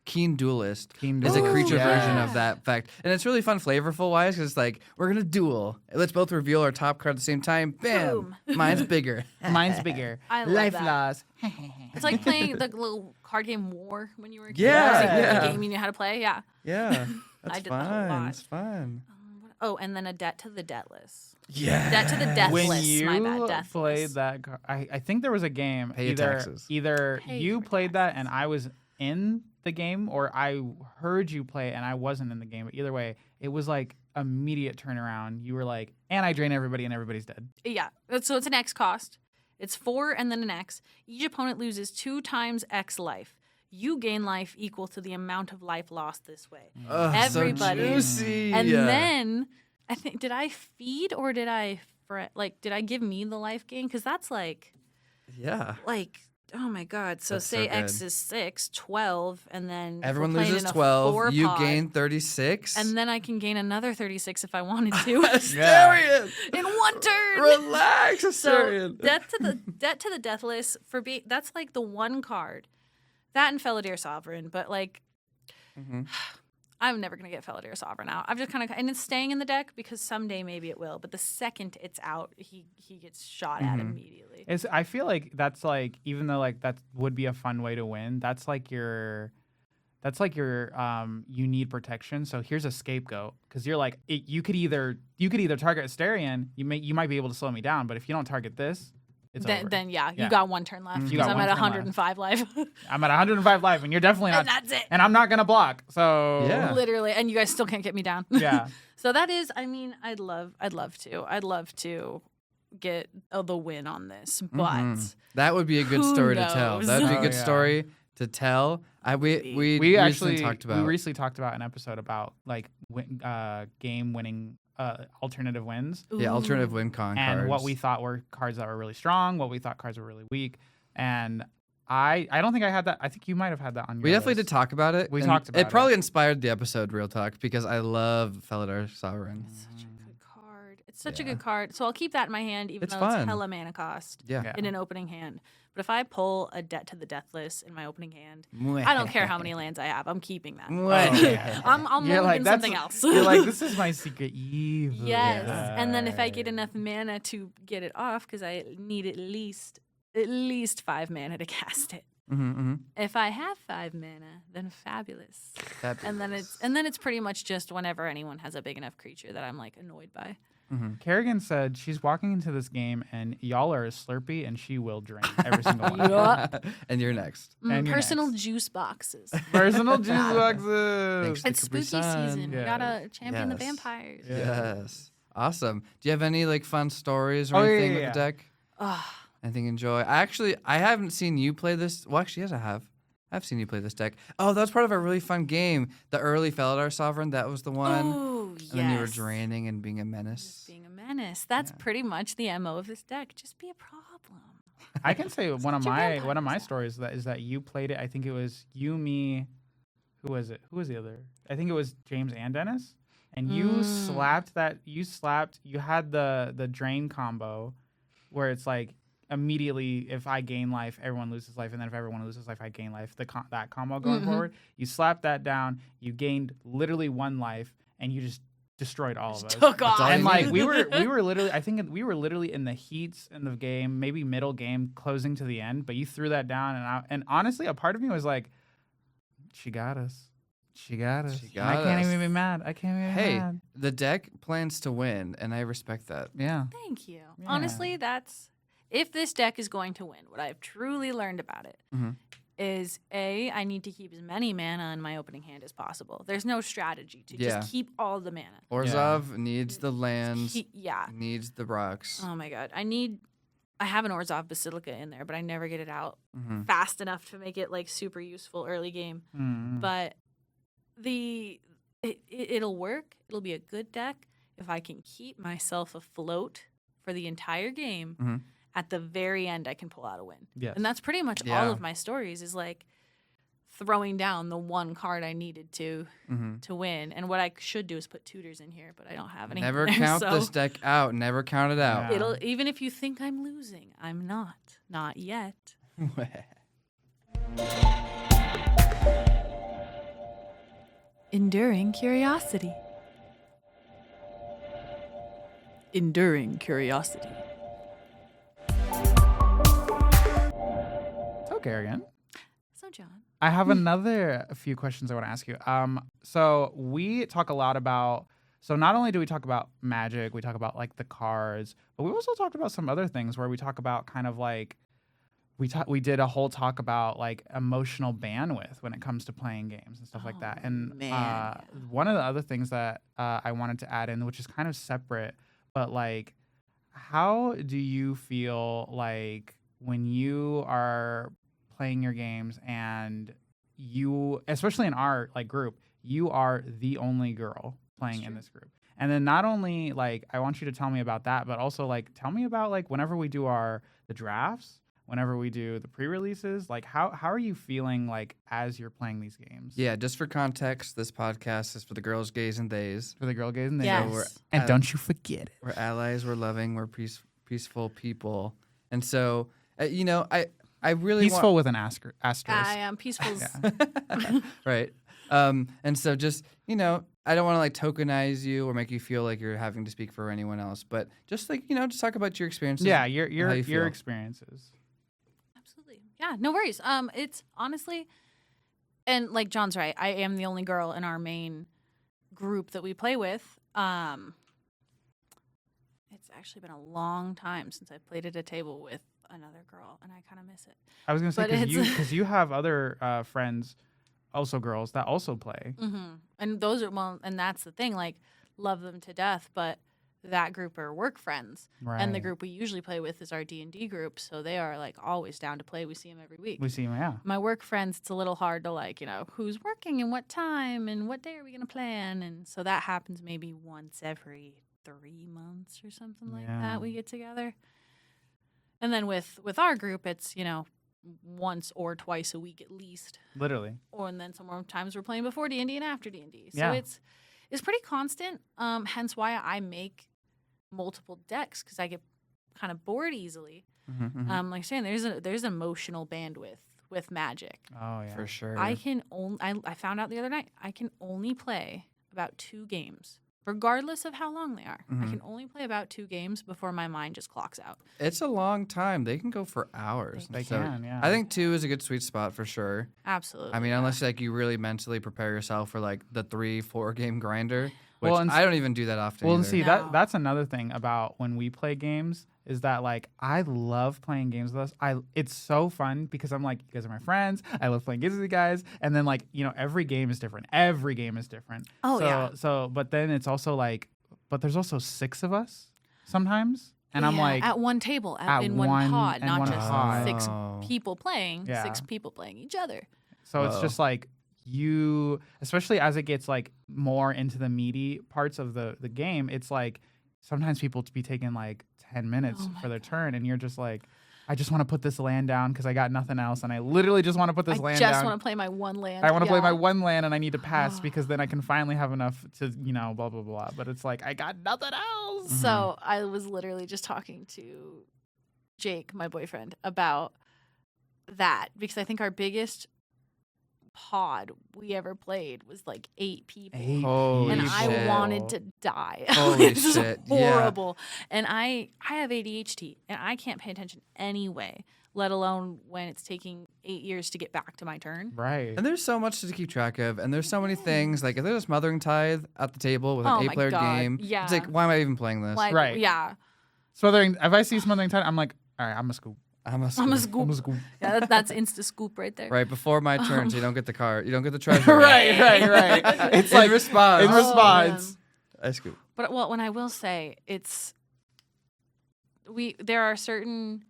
Keen Duelist is a creature version of that effect, and it's really fun, flavorful wise, because it's like we're gonna duel. Let's both reveal our top card at the same time. Bam! Boom. Mine's bigger. Mine's bigger. I love Life that. loss. It's like playing the little card game War when you were a kid. Yeah, It's like yeah. the game you knew how to play. Yeah. Yeah, that's I did that a fun. lot. It's fun. Oh, and then a debt to the debtless. Yeah. Debt to the deathless. When you My bad. Deathless. played that, I think there was a game. Pay your taxes. Either Pay you your played that taxes. and I was in the game, or I heard you play it and I wasn't in the game. But either way, it was like immediate turnaround. You were like, and I drain everybody and everybody's dead. Yeah. So it's an X cost. It's 4 and then an X. Each opponent loses 2 times X life. You gain life equal to the amount of life lost this way. Everybody. So juicy. And then I think, did I feed or did I did I give me the life gain? Because that's like, oh my God. So That's say so X good. is 6, 12, and then if Everyone we're playing loses in a 12. You 4-pod, gain 36. and then I can gain another 36 if I wanted to Astarion! in one turn. Relax, So Astarion. debt to the deathless that's like the one card. That and Felidar Sovereign, but like Mhm. I'm never gonna get Felidar Sovereign out. I've just kind of and it's staying in the deck because someday maybe it will. But the second it's out, he gets shot at immediately. I feel like that's like, even though like that would be a fun way to win, that's like your you need protection. So here's a scapegoat, because you're like you could either target Astarion, you might be able to slow me down, but if you don't target this, it's over. Then Yeah. you got one turn left. You Because got I'm one at turn left. 105 life. I'm at 105 life, and you're definitely not. And that's it. And I'm not gonna block. So Yeah. Literally, and you guys still can't get me down. yeah. So that is, I mean, I'd love to get the win on this, but Mhm. That would be a good who story to tell. knows? That would be a Oh, good yeah. story to tell. We We recently talked about. we recently talked about an episode about like game winning alternative wins, alternative win con and cards. what we thought were cards that were really strong, what we thought cards were really weak, and I don't think I had that. I think you might have had that on your We definitely list. did talk about it. We and talked about it. Probably inspired the episode, Real Talk, because I love Felidar Sovereign. such a good card. It's such a good card. So I'll keep that in my hand, even It's though fun. it's hella mana cost Yeah. in an opening hand. But if I pull a debt to the deathless in my opening hand, I don't care how many lands I have. I'm keeping that. I'm You're like, moving that's something else. You're like, this is my secret evil. Yes, and then if I get enough mana to get it off, because I need at least 5 mana to cast it. If I have 5 mana, then fabulous. And then it's pretty much just whenever anyone has a big enough creature that I'm like annoyed by. Karrigan said she's walking into this game and y'all are a Slurpee and she will drain every single one. Yup. And you're next. And you're Personal next. juice boxes. Personal juice boxes. Thanks to It's Capri spooky Sun. season. We Yes. gotta champion the Yes. vampires. Yes. Awesome. Do you have any like fun stories or Oh, yeah, anything yeah, with yeah. the deck? Anything you enjoy? I haven't seen you play this. Well, actually, yes, I have. I've seen you play this deck. Oh, that was part of a really fun game. The early Felidar Sovereign, that was the one. Ooh, yes. And then you were draining and being a menace. Just being a menace. That's pretty much the MO of this deck. Just be a problem. I can say one of your my vampires stories is that you played it. I think it was you, me. Who was it? Who was the other? I think it was James and Dennis. And you slapped that. You had the drain combo, where it's like immediately if I gain life, everyone loses life, and then if everyone loses life, I gain life. That combo going forward. You slapped that down. You gained literally 1 life, and you just destroyed all of us. Took off. all you And like need. we were literally, I think we were literally in the heats in the game, maybe middle game, closing to the end. But you threw that down, and honestly, a part of me was like, she got us. She got us. She And I got can't us. even be mad. I can't even be Hey, mad. the deck plans to win, and I respect that. Yeah. Thank you. Yeah. Honestly, that's if this deck is going to win, what I've truly learned about it is I need to keep as many mana in my opening hand as possible. There's no strategy to Yeah. just keep all the mana. Orzhov needs the lands, Yeah. needs the rocks. Oh my god. I have an Orzhov Basilica in there, but I never get it out Mm-hmm. fast enough to make it like super useful early game. Mm. But it'll work. It'll be a good deck if I can keep myself afloat for the entire game. At the very end, I can pull out a win. Yes. And that's pretty much all Yeah. of my stories is like throwing down the one card I needed to win. And what I should do is put tutors in here, but I don't have any. Never there, count so this deck out. Never count it out. Yeah. It'll even if you think I'm losing, I'm not. Not yet. Enduring curiosity. Enduring curiosity. So, Karrigan, So, John. I have a few questions I want to ask you. So we talk a lot about. So not only do we talk about Magic, we talk about like the cards, but we also talked about some other things where we talk about kind of like we did a whole talk about like emotional bandwidth when it comes to playing games and stuff like that. And man. one of the other things that I wanted to add in, which is kind of separate, but like, how do you feel like when you are playing your games and you, especially in our like group, you are the only girl playing in this group? And then not only like I want you to tell me about that, but also like tell me about like whenever we do the drafts, whenever we do the pre-releases, like how are you feeling like as you're playing these games? Yeah, just for context, this podcast is for the girls, gays, and theys. For the girl gays and the Yes. gays. And don't you forget it. We're allies, we're loving, we're peaceful people. And so, I really Peaceful with an asterisk. I am peaceful. right. And so just, I don't want to like tokenize you or make you feel like you're having to speak for anyone else, but just like, just talk about your experiences. Yeah, how you your feel. experiences. Absolutely. Yeah, no worries. It's honestly, and like John's right, I am the only girl in our main group that we play with. It's actually been a long time since I played at a table with another girl, and I kind of miss it. I was gonna say But because you have other friends, also girls that also play. And those are and that's the thing. Like, love them to death, but that group are work friends, Right. and the group we usually play with is our D&D group. So they are like always down to play. We see them every week. We see them, yeah. My work friends, it's a little hard to like, who's working and what time and what day are we gonna plan, and so that happens maybe once every 3 months or something like that. We get together, and then with our group, it's once or twice a week at least. Literally. And then sometimes we're playing before D&D and after D&D. So Yeah. it's pretty constant. Hence why I make multiple decks, because I get kind of bored easily. Like I'm saying, there's emotional bandwidth with Magic. Oh yeah. For sure. I can only I found out the other night I can only play about 2 games. Regardless of how long they are. I can only play about 2 games before my mind just clocks out. It's a long time. They can go for hours. They So can, yeah. I think 2 is a good sweet spot for sure. Absolutely. I mean, unless like you really mentally prepare yourself for like the 3-4 game grinder, which Well, and I don't even do that often. Well, and either. see No. that's another thing about when we play games is that like I love playing games with us. It's so fun because I'm like, you guys are my friends. I love playing games with you guys, and then like every game is different. Every game is different. Oh, so, yeah. So but then it's also like, but there's also 6 of us sometimes, and I'm Yeah, like at one table, at in one one- pod, in not one just pod. 6 Oh. people playing, Yeah. 6 people playing each other. So it's Whoa. just like you, especially as it gets like more into the meaty parts of the game, it's like sometimes people to be taking like 10 minutes Oh my for their God. turn, and you're just like, I just want to put this land down because I got nothing else, and I literally just want to put this I land just down. want to play my one land. I want to play yeah. my one land, and I need to pass because then I can finally have enough to blah blah blah. But it's like I got nothing else. So I was literally just talking to Jake, my boyfriend, about that, because I think our biggest pod we ever played was like 8 people. Holy And shit. I wanted to die. Holy This is shit, yeah. horrible. And I have ADHD, and I can't pay attention anyway, let alone when it's taking 8 years to get back to my turn. Right. And there's so much to keep track of, and there's so many things. Like if there's a smothering tithe at the table with Oh an my 8-player God, game, yeah. it's like, why am I even playing this? Like, Right. yeah. Smothering. If I see smothering time, I'm like, all right, I'm a scoop. I'm a I'm a scoop. I'm a scoop. scoop. Yeah, that's insta scoop right there. Right before my turn, so you don't get the card, you don't get the treasure. right. It's In like response. In Oh, response. I scoop. But when I will say there are certain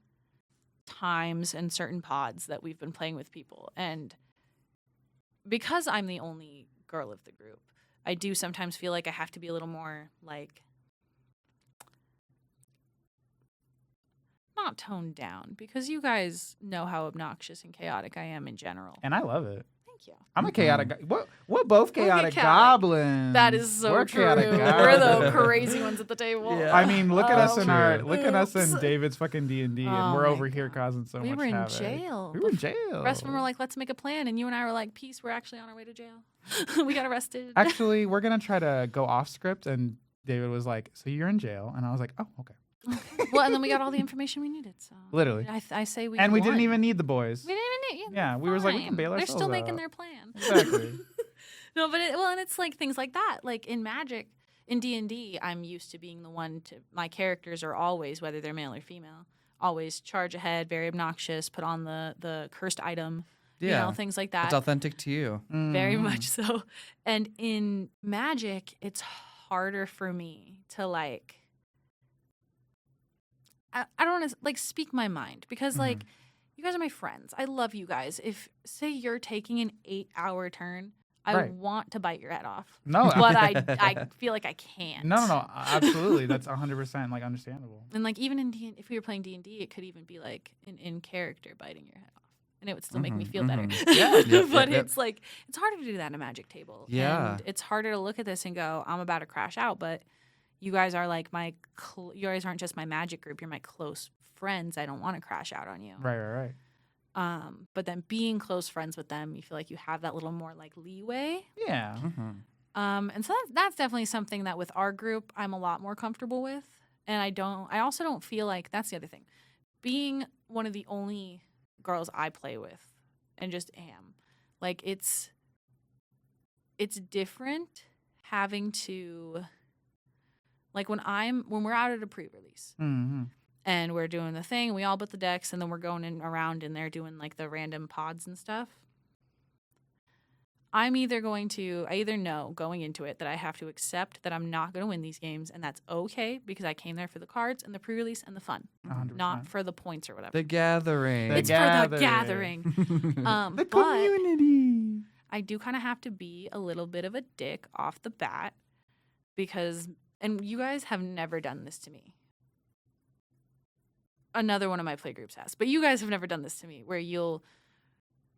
times and certain pods that we've been playing with people, and because I'm the only girl of the group, I do sometimes feel like I have to be a little more like not toned down, because you guys know how obnoxious and chaotic I am in general. And I love it. Thank you. I'm a chaotic. We're both chaotic goblins. That is so We're true. chaotic We're the goblins. crazy ones at the table. Yeah. I mean, look at us in our True. look at us in David's fucking D&D, and Oh we're my over here God. causing so We much were in havoc. jail. We were in jail. The rest of them were like, let's make a plan. And you and I were like, peace, we're actually on our way to jail. We got arrested. Actually, we're gonna try to go off script, and David was like, "So you're in jail," and I was like, "Oh, okay." Well, and then we got all the information we needed. So Literally. I say we And we didn't won. even need the boys. We didn't even need. Yeah, we was like, we can fine. bail They're ourselves still making out. their plan. Exactly. No, but and it's like things like that. Like in Magic, in D&D, I'm used to being the one to. My characters are always, whether they're male or female, always charge ahead, very obnoxious, put on the cursed item. Yeah. You know, things like that. It's authentic to you. Very Mhm. much so. And in Magic, it's harder for me to like. I don't want to like speak my mind because like you guys are my friends. I love you guys. If say you're taking an 8-hour turn, I Right. want to bite your head off. No, But I feel like I can't. no, absolutely. That's 100% like understandable. And like even in if we were playing D&D, it could even be like an in character biting your head off, and it would still make me feel better. Yeah. Yep, But yep. it's like it's harder to do that in a Magic table. Yeah. And it's harder to look at this and go, I'm about to crash out, but you guys are like you guys aren't just my Magic group. You're my close friends. I don't want to crash out on you. Right. But then being close friends with them, you feel like you have that little more like leeway. Yeah. And so that's definitely something that with our group, I'm a lot more comfortable with. And I also don't feel like that's the other thing. Being one of the only girls I play with and just am, like it's different having to like when we're out at a pre-release Mm-hmm. and we're doing the thing, we all put the decks and then we're going around and they're doing like the random pods and stuff. I either know going into it that I have to accept that I'm not going to win these games, and that's okay because I came there for the cards and the pre-release and the fun, 100%. not for the points or whatever. The gathering. The It's for the gathering. The But community. I do kind of have to be a little bit of a dick off the bat because, and you guys have never done this to me. Another one of my playgroups has, but you guys have never done this to me where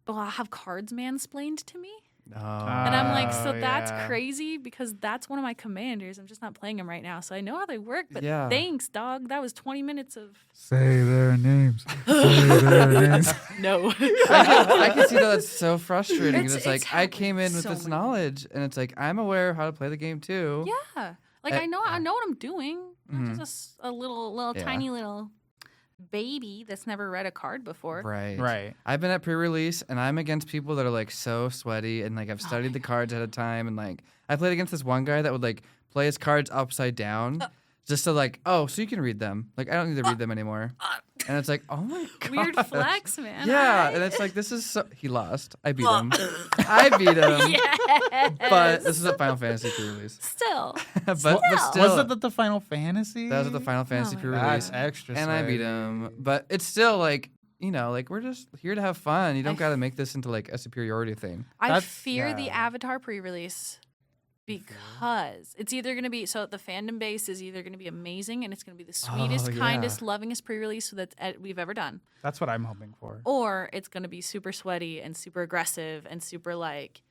I'll have cards mansplained to me. Oh. And I'm like, so Oh, that's yeah. crazy because that's one of my commanders. I'm just not playing them right now. So I know how they work, but Yeah. thanks, dog. That was 20 minutes of Say their names. Say their names. no. I can see that that's so frustrating. It's- It's like it's I came in with so this many. knowledge, and it's like I'm aware of how to play the game too. Yeah. Like I know what I'm doing. I'm just a little Yeah. tiny little baby that's never read a card before. Right. Right. I've been at pre-release, and I'm against people that are like so sweaty, and like I've studied the cards at a time, and like I played against this one guy that would like play his cards upside down. Just to like, oh, so you can read them. Like I don't need to read them anymore. And it's like, oh my god. Weird flex, man. Yeah, and it's like this is so he lost. I beat him. I beat him. Yes. But this is a Final Fantasy pre-release. Still. but Still. still, Was it the Final Fantasy? that was at the Final Fantasy my pre-release, That's extra. and I beat him. But it's still like like we're just here to have fun. You don't got to make this into like a superiority thing. I That's- fear the yeah. Avatar pre-release because it's either going to be the fandom base is either going to be amazing and it's going to be the sweetest, yeah. kindest, lovingest pre-release that we've ever done, That's what I'm hoping for. or it's going to be super sweaty and super aggressive and super like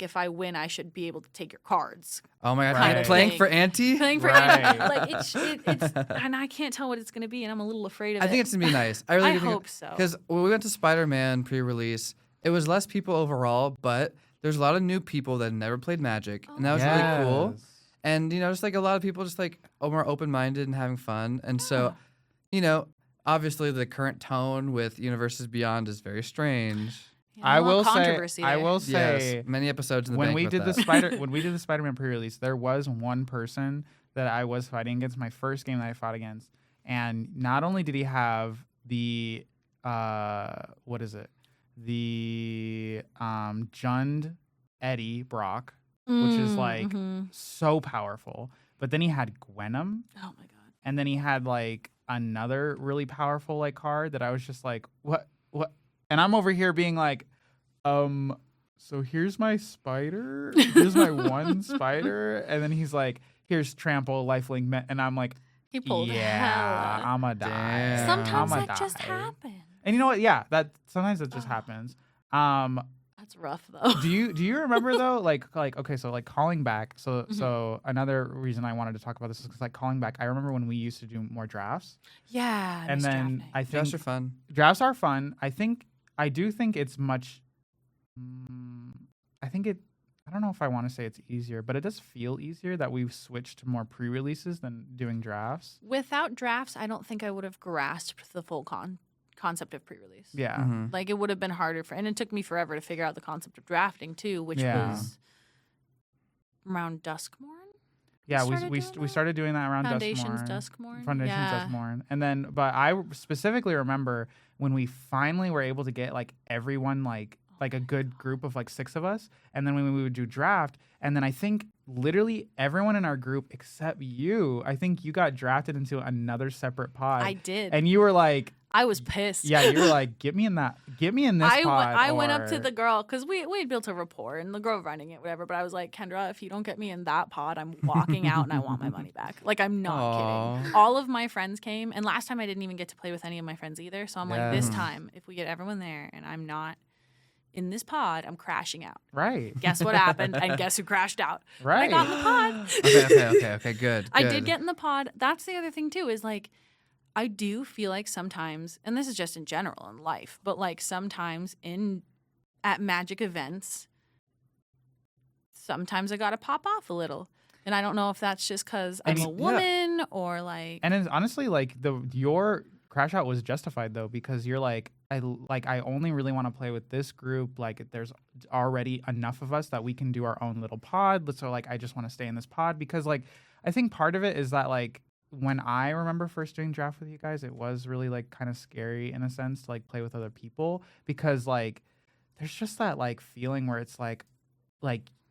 if I win, I should be able to take your cards. Oh my god, Right. you're playing Thing. for Auntie? Playing for Right. like it's and I can't tell what it's going to be, and I'm a little afraid of it. I think it's gonna be nice. I really I do think hope so. Because when we went to Spider-Man pre-release, it was less people overall, but there's a lot of new people that never played Magic, and that was really cool. Yes. And just like a lot of people just like more open-minded and having fun. And so, obviously the current tone with Universes Beyond is very strange. Yeah, I a little will say. controversy I there. will say. Yes, many episodes in the when bank we with did that. when we did the Spider-Man pre-release, there was one person that I was fighting against, my first game that I fought against, and not only did he have the what is it, the Jund Eddie Brock, which is like so powerful, but then he had Gwenom, Oh my god. and then he had like another really powerful like card that I was just like, what, and I'm over here being like, so here's my spider. Here's my one spider. And then he's like, here's trample, lifelink. And I'm like, He pulled yeah, hella. I'ma die. Damn. Sometimes I'ma that just die. happens. And you know what? Yeah, sometimes it just happens. I That's rough though. Do you remember though, like okay, so like calling back. So another reason I wanted to talk about this is because like calling back. I remember when we used to do more drafts. Yeah. And then I think Drafts are fun. Drafts are fun. I do think it's much. I think it. I don't know if I want to say it's easier, but it does feel easier that we've switched to more pre-releases than doing drafts. Without drafts, I don't think I would have grasped the full concept of pre-release. Yeah. Mm-hmm. Like it would have been harder and it took me forever to figure out the concept of drafting too, which was around Duskmorn. Yeah, we started doing that around Foundations Duskmorn. Duskmorn. Foundations Yeah. Duskmorn. And then, but I specifically remember when we finally were able to get like everyone like a good group of like 6 of us, and then when we would do draft, and then I think literally everyone in our group except you, I think you got drafted into another separate pod. I did. And you were like, I was pissed. yeah, you were like, get me in this pod. I went up to the girl because we had built a rapport and the girl running it, whatever. But I was like, Kendra, if you don't get me in that pod, I'm walking out and I want my money back. Like, I'm not kidding. All of my friends came, and last time I didn't even get to play with any of my friends either. So I'm like, this time, if we get everyone there and I'm not in this pod, I'm crashing out. Right. Guess what happened? And guess who crashed out? Right. I got in the pod. Okay, good. I did get in the pod. That's the other thing too, is like, I do feel like sometimes, and this is just in general in life, but like sometimes at Magic events, sometimes I gotta pop off a little. And I don't know if that's just because I'm a woman or like. And it's honestly like your crash out was justified though, because you're like, I only really want to play with this group. Like there's already enough of us that we can do our own little pod. So like I just want to stay in this pod because like I think part of it is that like when I remember first doing draft with you guys, it was really like kind of scary in a sense to like play with other people because like there's just that like feeling where it's like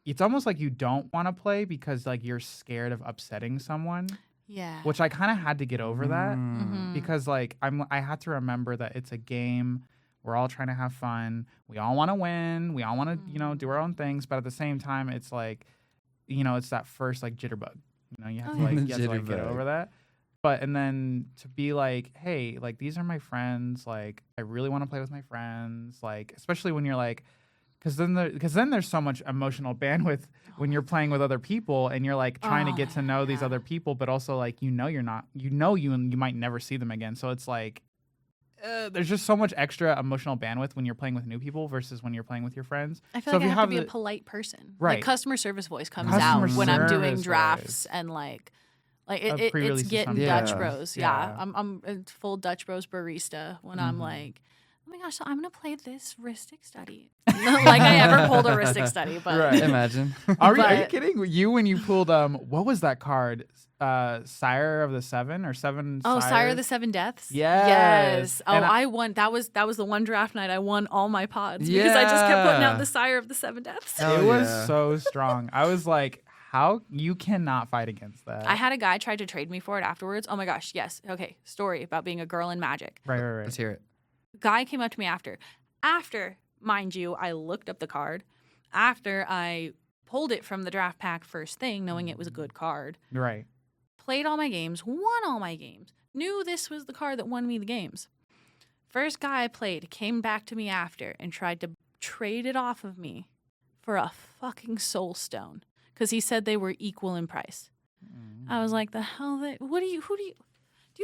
it's almost like you don't want to play because like you're scared of upsetting someone. Yeah. Which I kind of had to get over that Mm-hmm. because like I had to remember that it's a game. We're all trying to have fun. We all want to win. We all want to, do our own things. But at the same time, it's like, it's that first like jitterbug. You have to like, get over that. But and then to be like, hey, like these are my friends. Like I really want to play with my friends. Like especially when you're like, because then there's so much emotional bandwidth when you're playing with other people and you're like trying to get to know these other people, but also like you might never see them again. So it's like there's just so much extra emotional bandwidth when you're playing with new people versus when you're playing with your friends. I feel so like if I you have to be the, a polite person. Right. Like customer service voice comes Customer out when I'm doing service drafts voice. and like A pre-release it's is getting something. Dutch Yeah. Bros. Yeah. I'm a full Dutch Bros barista when I'm like, oh my gosh, so I'm gonna play this Ristic study. Not like I ever pulled a Ristic study, but Right. Imagine. Are you But- kidding? You when you pulled what was that card? Sire of the Seven or Seven? Oh, Sire Sires? of the Seven Deaths. Yes. Yes. Oh, And I won. That was the one draft night I won all my pods because I just kept putting out Yeah. the Sire of the Seven Deaths. Oh, It was yeah. so strong. I was like, how you cannot fight against that? I had a guy try to trade me for it afterwards. Oh my gosh, yes. Okay, story about being a girl in Magic. right. Let's hear it. Guy came up to me after, mind you, I looked up the card. After I pulled it from the draft pack first thing, knowing it was a good card. Right. Played all my games, won all my games, knew this was the card that won me the games. First guy I played came back to me after and tried to trade it off of me for a fucking soul stone because he said they were equal in price. I was like, the hell? Who do you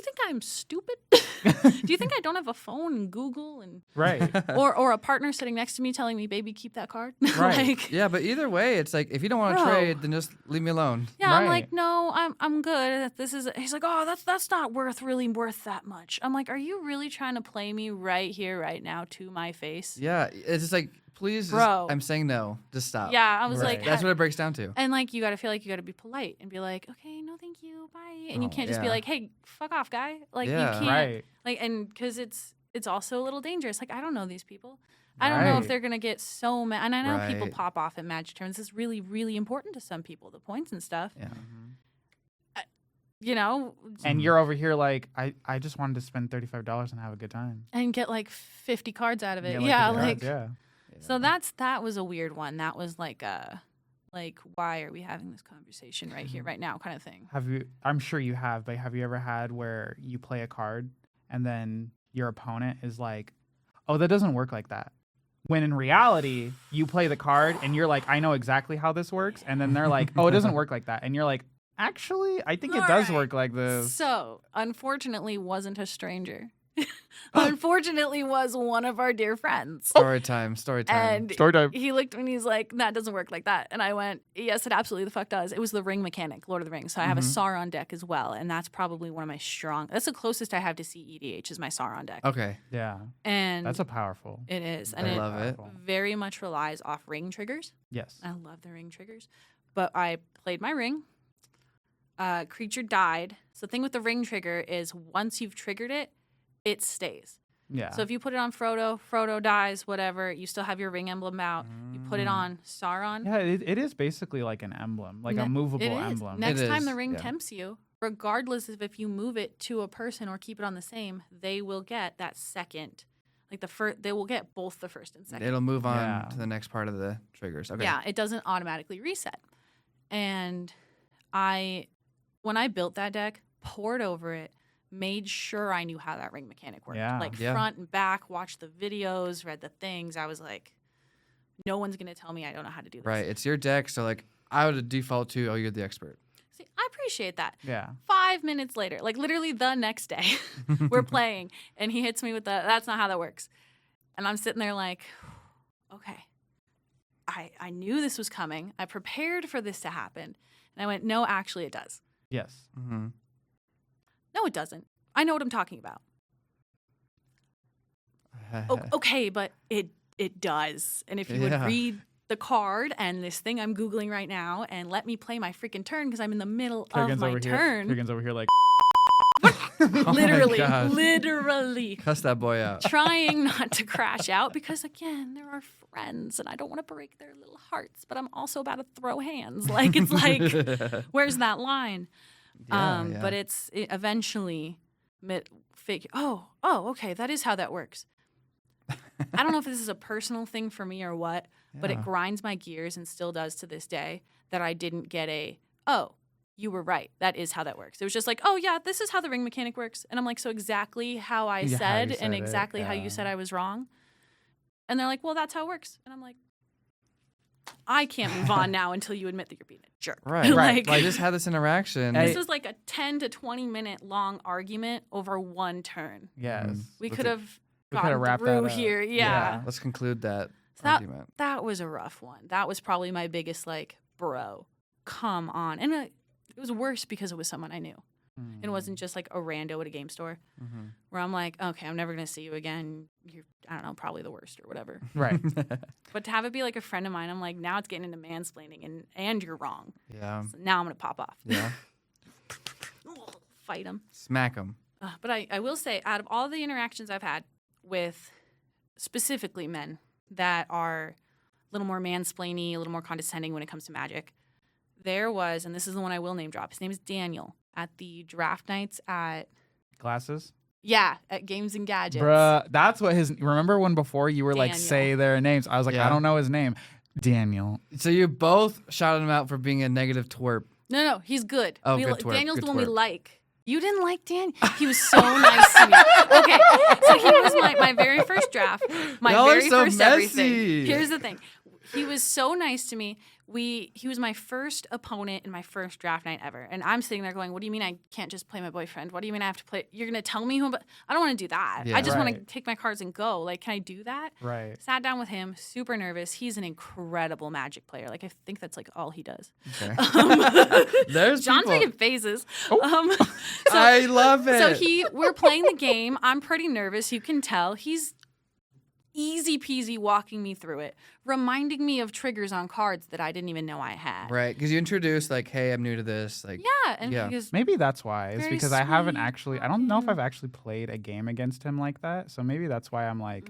think I'm stupid? Do you think I don't have a phone and Google and Right. or a partner sitting next to me telling me, baby, keep that card? Right. Like, Yeah, but either way, it's like if you don't want to Bro. trade, then just leave me alone. yeah, I'm Right. like, no, I'm good. He's like, oh, that's not really worth that much. I'm like, are you really trying to play me right here, right now, to my face? Yeah, it's just like, please, just, Bro. I'm saying no. Just stop. Yeah, I was Right. like, That's what it breaks down to. and like, you gotta feel like you gotta be polite and be like, okay, no, thank you, bye. And you Oh, can't just be yeah. like, hey, fuck off, guy. Like, Yeah. you can't, Right. like, and because it's also a little dangerous. Like, I don't know these people. I don't know if Right. they're gonna get so mad. And I know people Right. pop off at Magic tournaments. It's really, really important to some people, the points and stuff. Yeah. You know, And you're over here like, I just wanted to spend $35 and have a good time. and get like 50 cards out of it. Get, Yeah, the like cards, yeah. so that was a weird one. That was like why are we having this conversation right here, right now, kind of thing. I'm sure you have, but have you ever had where you play a card and then your opponent is like, oh, that doesn't work like that. When in reality, you play the card and you're like, I know exactly how this works. And then they're like, oh, it doesn't work like that. And you're like, actually, I think it does work like this. So, unfortunately, wasn't a stranger. Unfortunately, was one of our dear friends. Story time. And Story time. he looked at me and he's like, that doesn't work like that. And I went, yes, it absolutely the fuck does. It was the ring mechanic, Lord of the Rings. So I have a Sauron deck as well. And that's probably one of my that's the closest I have to CEDH is my Sauron deck. Okay. Yeah. And That's a powerful. it is. And I it love it. very much relies off ring triggers. Yes. I love the ring triggers. But I played my ring. Creature died. So the thing with the ring trigger is once you've triggered it, it stays. Yeah. So if you put it on Frodo dies, whatever, you still have your ring emblem out. You put it on Sauron. Yeah, it is basically like an emblem, like a movable It is. emblem. Next It time is, the ring yeah. tempts you, regardless of if you move it to a person or keep it on the same, they will get that second. Like they will get both the first and second. It'll move on Yeah. to the next part of the triggers. Okay. Yeah, it doesn't automatically reset. And when I built that deck, poured over it, made sure I knew how that ring mechanic worked. Yeah. Like Yeah. front and back, watched the videos, read the things. I was like, no one's going to tell me I don't know how to do this. Right. It's your deck, so like I would default to, oh, you're the expert. See, I appreciate that. Yeah. 5 minutes later, like literally the next day, we're playing, and he hits me with that's not how that works. And I'm sitting there like, okay, I knew this was coming. I prepared for this to happen. And I went, no, actually it does. Yes. Mm-hmm. No, it doesn't. I know what I'm talking about. Okay, but it does. And if you would Yeah. read the card and this thing I'm Googling right now and let me play my freaking turn because I'm in the middle of Karrigan's my over turn. here. Karrigan's over here like. Literally, gosh. literally Cuss that boy out. trying not to crash out because, again, there are friends and I don't want to break their little hearts, but I'm also about to throw hands. Like, it's like, where's that line? Yeah. But it eventually figure, okay, that is how that works. I don't know if this is a personal thing for me or what, but it Yeah. grinds my gears and still does to this day that I didn't get you were right. That is how that works. It was just like, oh, yeah, this is how the ring mechanic works. And I'm like, so exactly how I Yeah, how you said said and it, exactly how yeah. you said I was wrong. And they're like, well, that's how it works. And I'm like, I can't move on now until you admit that you're being a jerk. Right. like, I just had this interaction. this was like a 10 to 20 minute long argument over one turn. Yes. We Let's could have we coulda gotten wrapped through that up. here. Yeah. Yeah. Let's conclude that That- argument. That was a rough one. That was probably my biggest, like, bro, come on. And it was worse because it was someone I knew. It wasn't just like a rando at a game store where I'm like, okay, I'm never going to see you again. You're, I don't know, probably the worst or whatever. Right. But to have it be like a friend of mine, I'm like, now it's getting into mansplaining and you're wrong. Yeah. So now I'm going to pop off. Yeah. Fight him. Smack him. But I will say, out of all the interactions I've had with specifically men that are a little more mansplainy, a little more condescending when it comes to magic, there was, and this is the one I will name drop, his name is Daniel, at the draft nights at Glasses. Games and Gadgets. Bruh, that's what remember when before you were like, Daniel. say their names? I was like, Yeah. I don't know his name. Daniel. So you both shouted him out for being a negative twerp. No, he's good. Oh, good twerp, Daniel's good the one we twerp. like. You didn't like Daniel? He was so nice to me. Okay, so he was my very first draft, my Y'all are very so first messy. everything. Here's the thing. He was so nice to me. He was my first opponent in my first draft night ever. And I'm sitting there going, what do you mean I can't just play my boyfriend? What do you mean I have to play? You're going to tell me who, but I don't want to do that. Yeah. I just want to Right. take my cards and go. Like, can I do that? Right. Sat down with him, super nervous. He's an incredible Magic player. Like, I think that's like all he does. Okay. There's John's people. making faces. Oh. So, I love it. so we're playing the game. I'm pretty nervous. You can tell. He's easy peasy walking me through it, reminding me of triggers on cards that I didn't even know I had. Right, because you introduced like, "Hey, I'm new to this." Like, Yeah, and Yeah. because Maybe that's why. It's Very because I haven't sweet. actually. I don't know if I've actually played a game against him like that. So maybe that's why I'm like,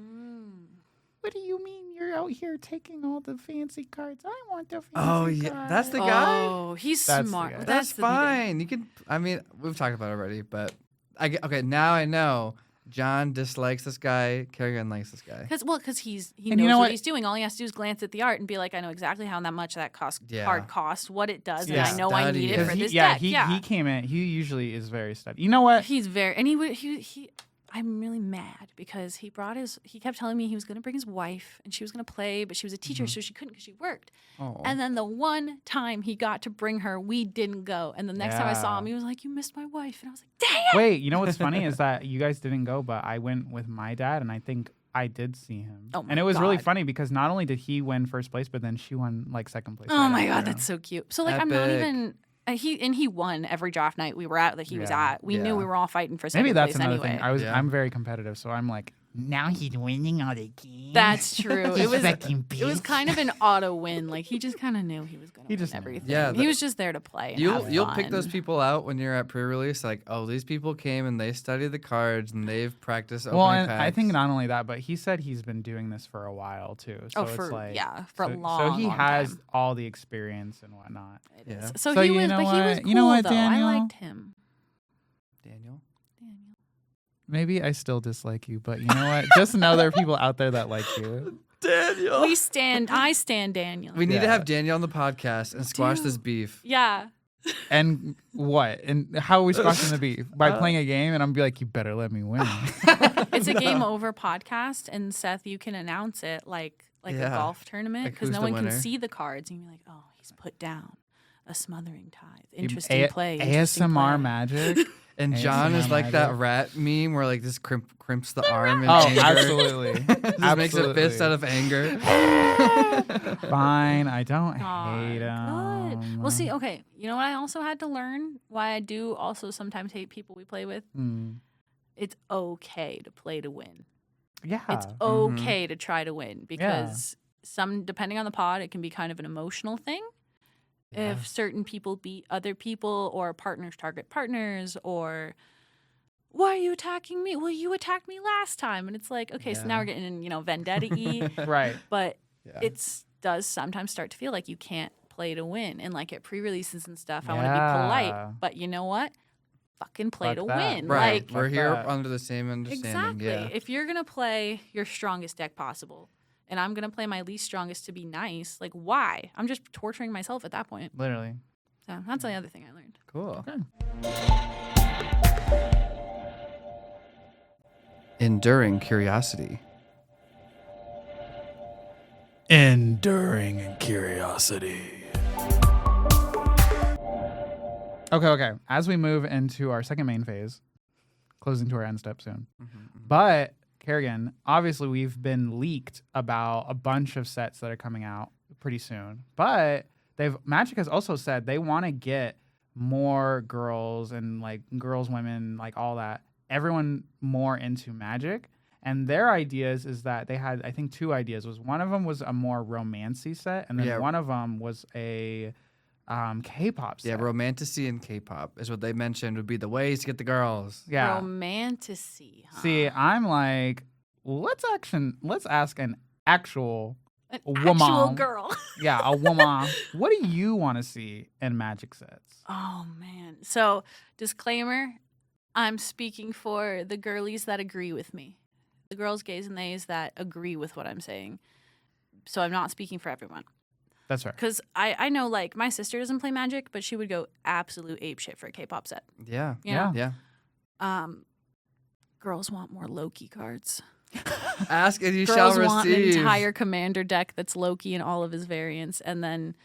what do you mean you're out here taking all the fancy cards? I want the fancy oh cards. yeah, that's the guy. Oh, he's That's the smart. guy. That's the thing. fine. You can. I mean, we've talked about it already, but okay. Now I know. John dislikes this guy. Karrigan likes this guy. Because he And knows you know what what? he's doing. All he has to do is glance at the art and be like, I know exactly how much that Yeah. card costs, what it does, Yeah. and I know I Study need it. it for he, this yeah, deck. he came in. He usually is very steady. You know what? He's very, and he I'm really mad because he kept telling me he was going to bring his wife and she was going to play, but she was a teacher, so she couldn't because she worked. Oh. And then the one time he got to bring her, we didn't go. And the next time I saw him, he was like, "You missed my wife." And I was like, "Dang it." Wait, you know what's funny is that you guys didn't go, but I went with my dad, and I think I did see him. Oh my and it was really God. funny because not only did he win first place, but then she won like second place. Oh right my after God, him. that's so cute. So like, I'm not Epic. even. He won every draft night we were at that he was Yeah. at. We knew Yeah. we were all fighting for second Maybe that's place another anyway. thing. I'm very competitive, so I'm like, now he's winning all the games. That's true. He's It was fucking it was bitch. kind of an auto win. Like he just kind of knew he was going to win just knew. everything. Yeah, he was just there to play. And You'll have pick those fun. people out when you're at pre-release. Like, oh, these people came and they studied the cards and they've practiced opening Well, and packs. I think not only that, but he said he's been doing this for a while too. So for it's like, for a so, long. So he long has time. all the experience and whatnot. It is. Yeah. So So he you was, know but he was what? cool You know what, though. Daniel? I liked him. Daniel. Maybe I still dislike you, but you know what? Just know there are people out there that like you. Daniel. I stand Daniel. We need to Yeah. have Daniel on the podcast and squash this do. beef. Yeah. And what? And how are we squashing the beef? By playing a game, and I'm be like, you better let me win. It's a game over podcast, and Seth, you can announce it like Yeah. a golf tournament Like, because who's no the one can winner? see the cards, and you're like, oh, he's put down a smothering tithe. Interesting play. ASMR play. magic. And ASMR John is like that magic. rat meme where like this crimps the arm in Oh, anger. absolutely. Just makes a fist out of anger. Fine, I don't God, hate him. good. Well, see, okay, you know what I also had to learn? Why I do also sometimes hate people we play with? It's okay to play to win. Yeah. It's Mm-hmm. okay to try to win because depending on the pod, it can be kind of an emotional thing. Yeah. If certain people beat other people or partners target partners or why are you attacking me? Well, you attacked me last time. And it's like, okay, so now Yeah. we're getting in, vendetta-y. Right. But Yeah. it does sometimes start to feel like you can't play to win. And like at pre-releases and stuff, I want to be polite. But you know what? Fucking play Fuck to that. win. Right. Like, We're here that. under the same understanding. exactly. Yeah. If you're going to play your strongest deck possible, and I'm going to play my least strongest to be nice, like, why? I'm just torturing myself at that point. Literally. So that's the other thing I learned. Cool. Okay. Enduring curiosity. Enduring curiosity. Okay. As we move into our second main phase, closing to our end step soon. But Karrigan, obviously we've been leaked about a bunch of sets that are coming out pretty soon. But Magic has also said they want to get more girls and like girls, women, like all that, everyone more into Magic. And their ideas is that they had, I think, two ideas. Was one of them was a more romancy set, and then one of them was a K-pop set. Yeah, romantasy and K-pop is what they mentioned would be the ways to get the girls. Yeah. Romantasy, huh? See, I'm like, let's ask an actual An woman. actual girl. Yeah, a woman. What do you want to see in Magic sets? Oh, man. So, disclaimer, I'm speaking for the girlies that agree with me. The girls, gays, and theys that agree with what I'm saying. So I'm not speaking for everyone. That's right. Because I know, like, my sister doesn't play Magic, but she would go absolute apeshit for a K-pop set. Yeah. You know? Yeah. Girls want more Loki cards. Ask and you shall Girls want an receive. entire commander deck that's Loki in all of his variants, and then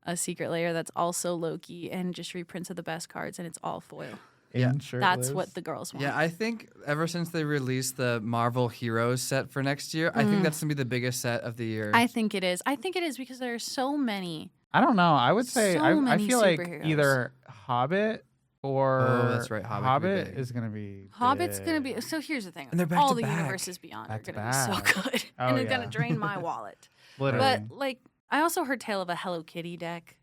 a secret layer that's also Loki, and just reprints of the best cards, and it's all foil. Yeah. That's what the girls want. Yeah, I think ever since they released the Marvel Heroes set for next year, I think that's going to be the biggest set of the year. I think it is. I think it is because there are so many. I don't know. I would say So I many feel like superheroes. either Hobbit or Oh, that's right, Hobbit could be big. is gonna be. Hobbit's big. gonna be. So here's the thing. And they're back all to the back. universes beyond Back are to gonna be so back. good, Oh, and it's yeah. gonna drain my wallet. Literally. But like, I also heard tale of a Hello Kitty deck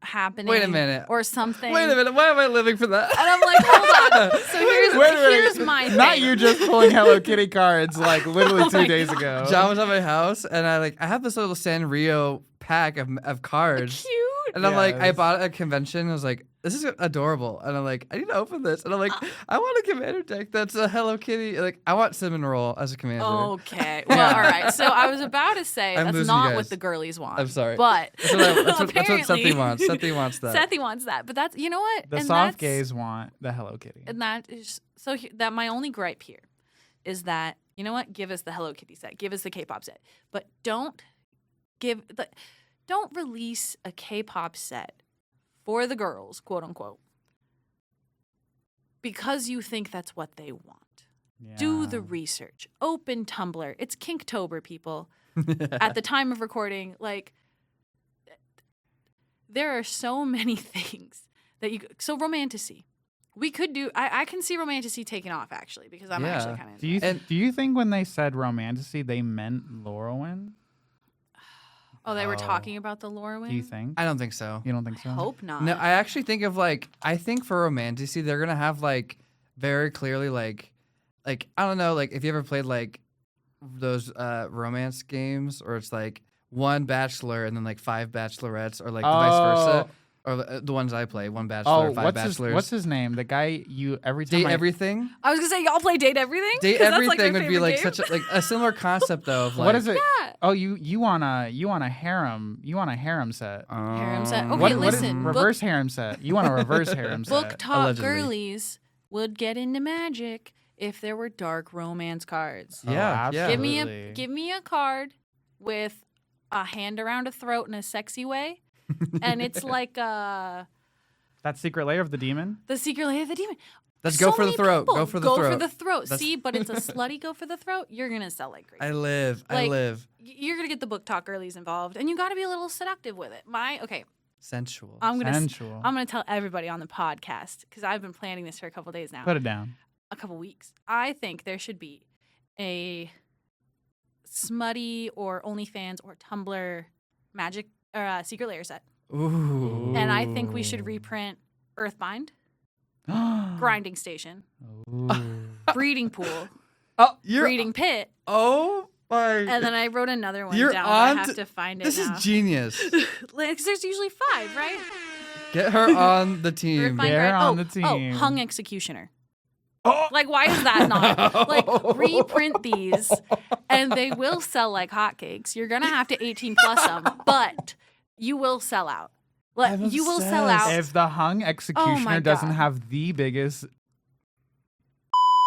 happening. Wait a minute. or something. Wait a minute. Why am I living for that? And I'm like, hold on. So here's my thing. Not you just pulling Hello Kitty cards like literally 2 days ago. John was at my house, and I have this little Sanrio pack of cards. Cute. And I'm like, I Yes. bought it at a convention. I was like, this is adorable. And I'm like, I need to open this. And I'm like, I want a commander deck that's a Hello Kitty. Like, I want Cinnamon Roll as a commander. Okay. Well, all right. So I was about to say I'm that's losing you not guys. what the girlies want. I'm sorry. But That's what apparently, Sethy wants. Sethy wants that. Sethy wants that. But that's, you know what? The And soft that's- gays want the Hello Kitty. And that is that my only gripe here is that, you know what? Give us the Hello Kitty set. Give us the K-pop set. But don't release a K-pop set for the girls, quote unquote, because you think that's what they want. Yeah. Do the research. Open Tumblr. It's Kinktober, people. At the time of recording, like, there are so many things that you... So Romantasy. We could do... I can see Romantasy taking off, actually, because I'm actually kind of... Do you think when they said Romantasy, they meant Lorwyn? Oh, they were talking about the Lorwyn? Do you think? I don't think so. You don't think so? I hope not. No, I actually think of like I think for Romantasy they're gonna have like very clearly like I don't know, like if you ever played like those romance games or it's like one bachelor and then like 5 bachelorettes or like vice versa. Or the ones I play, 1 bachelor, 5 bachelors. What's his name? The guy you every time Date Everything? I was gonna say y'all play Date Everything. Date 'Cause that's, Everything my would be like favorite such a like a similar concept though of like what is it? Yeah. Oh, you want a harem set. Harem set. Okay, What is listen. reverse harem set? You want a reverse harem set? Book talk Allegedly. girlies would get into Magic if there were dark romance cards. Yeah, yeah. absolutely. Give me a card with a hand around a throat in a sexy way, and it's like that secret layer of the demon. the secret layer of the demon. Let's So go for the many throat. people Go for the Go throat. for the throat. That's- See, but it's a slutty go for the throat. You're gonna sell like crazy. I live. You're gonna get the book talk girlies involved, and you got to be a little seductive with it. Sensual. I'm Sensual. gonna tell everybody on the podcast because I've been planning this for a couple days now. Put it down. A couple weeks. I think there should be a smutty or OnlyFans or Tumblr Magic or secret layer set, Ooh. and I think we should reprint Earthbind, Grinding Station, Breeding Pool, Breeding Pit, Oh my. and then I wrote another one You're down. But I on have to- to find it This now. is genius. Because there's usually 5, right? Get her on the team. Earthbind, They're on the Oh, team. Hung Executioner. Oh! Like, why is that not? Like, reprint these, and they will sell like hotcakes. You're gonna have to 18 plus them, but you will sell out. Like, I'm you will sell out. If the Hung Executioner doesn't God. have the biggest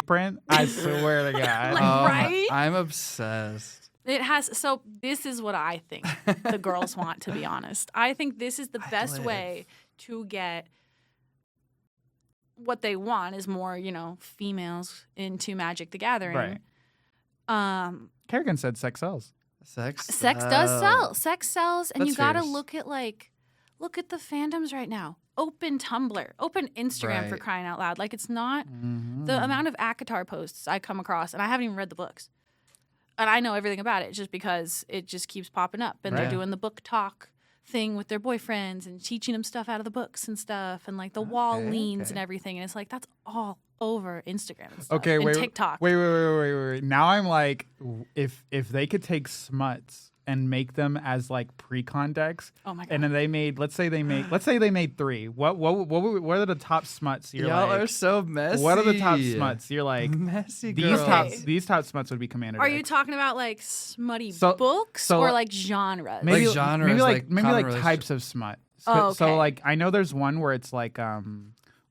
print, I swear to God. Like, right? I'm obsessed. It has. So this is what I think the girls want. To be honest, I think this is the best live. way to get what they want. Is more, females into Magic the Gathering. Right. Karrigan said sex sells. Sex Sex does sell. Sex sells, and That's you got to fierce. look at the fandoms right now. Open Tumblr, open Instagram for Right. crying out loud. Like, it's not Mm-hmm. the amount of ACOTAR posts I come across, and I haven't even read the books. And I know everything about it just because it just keeps popping up. And Right. they're doing the book talk thing with their boyfriends and teaching them stuff out of the books and stuff, and like the wall Okay, leans okay. and everything. And it's like, that's all over Instagram and stuff. Okay, and wait, TikTok. wait. Now I'm like, if they could take smuts and make them as like pre-con decks, Oh my God. and then let's say they made 3. What are the top smuts? You're Y'all like, are so messy. what are the top smuts? You're like, Messy these girls. top Okay. these top smuts would be commander. Are you decks. talking about like smutty So- books so, or like genres? maybe Like genres, maybe like maybe common like types of smut? So, Oh, so okay. like I know there's one where it's like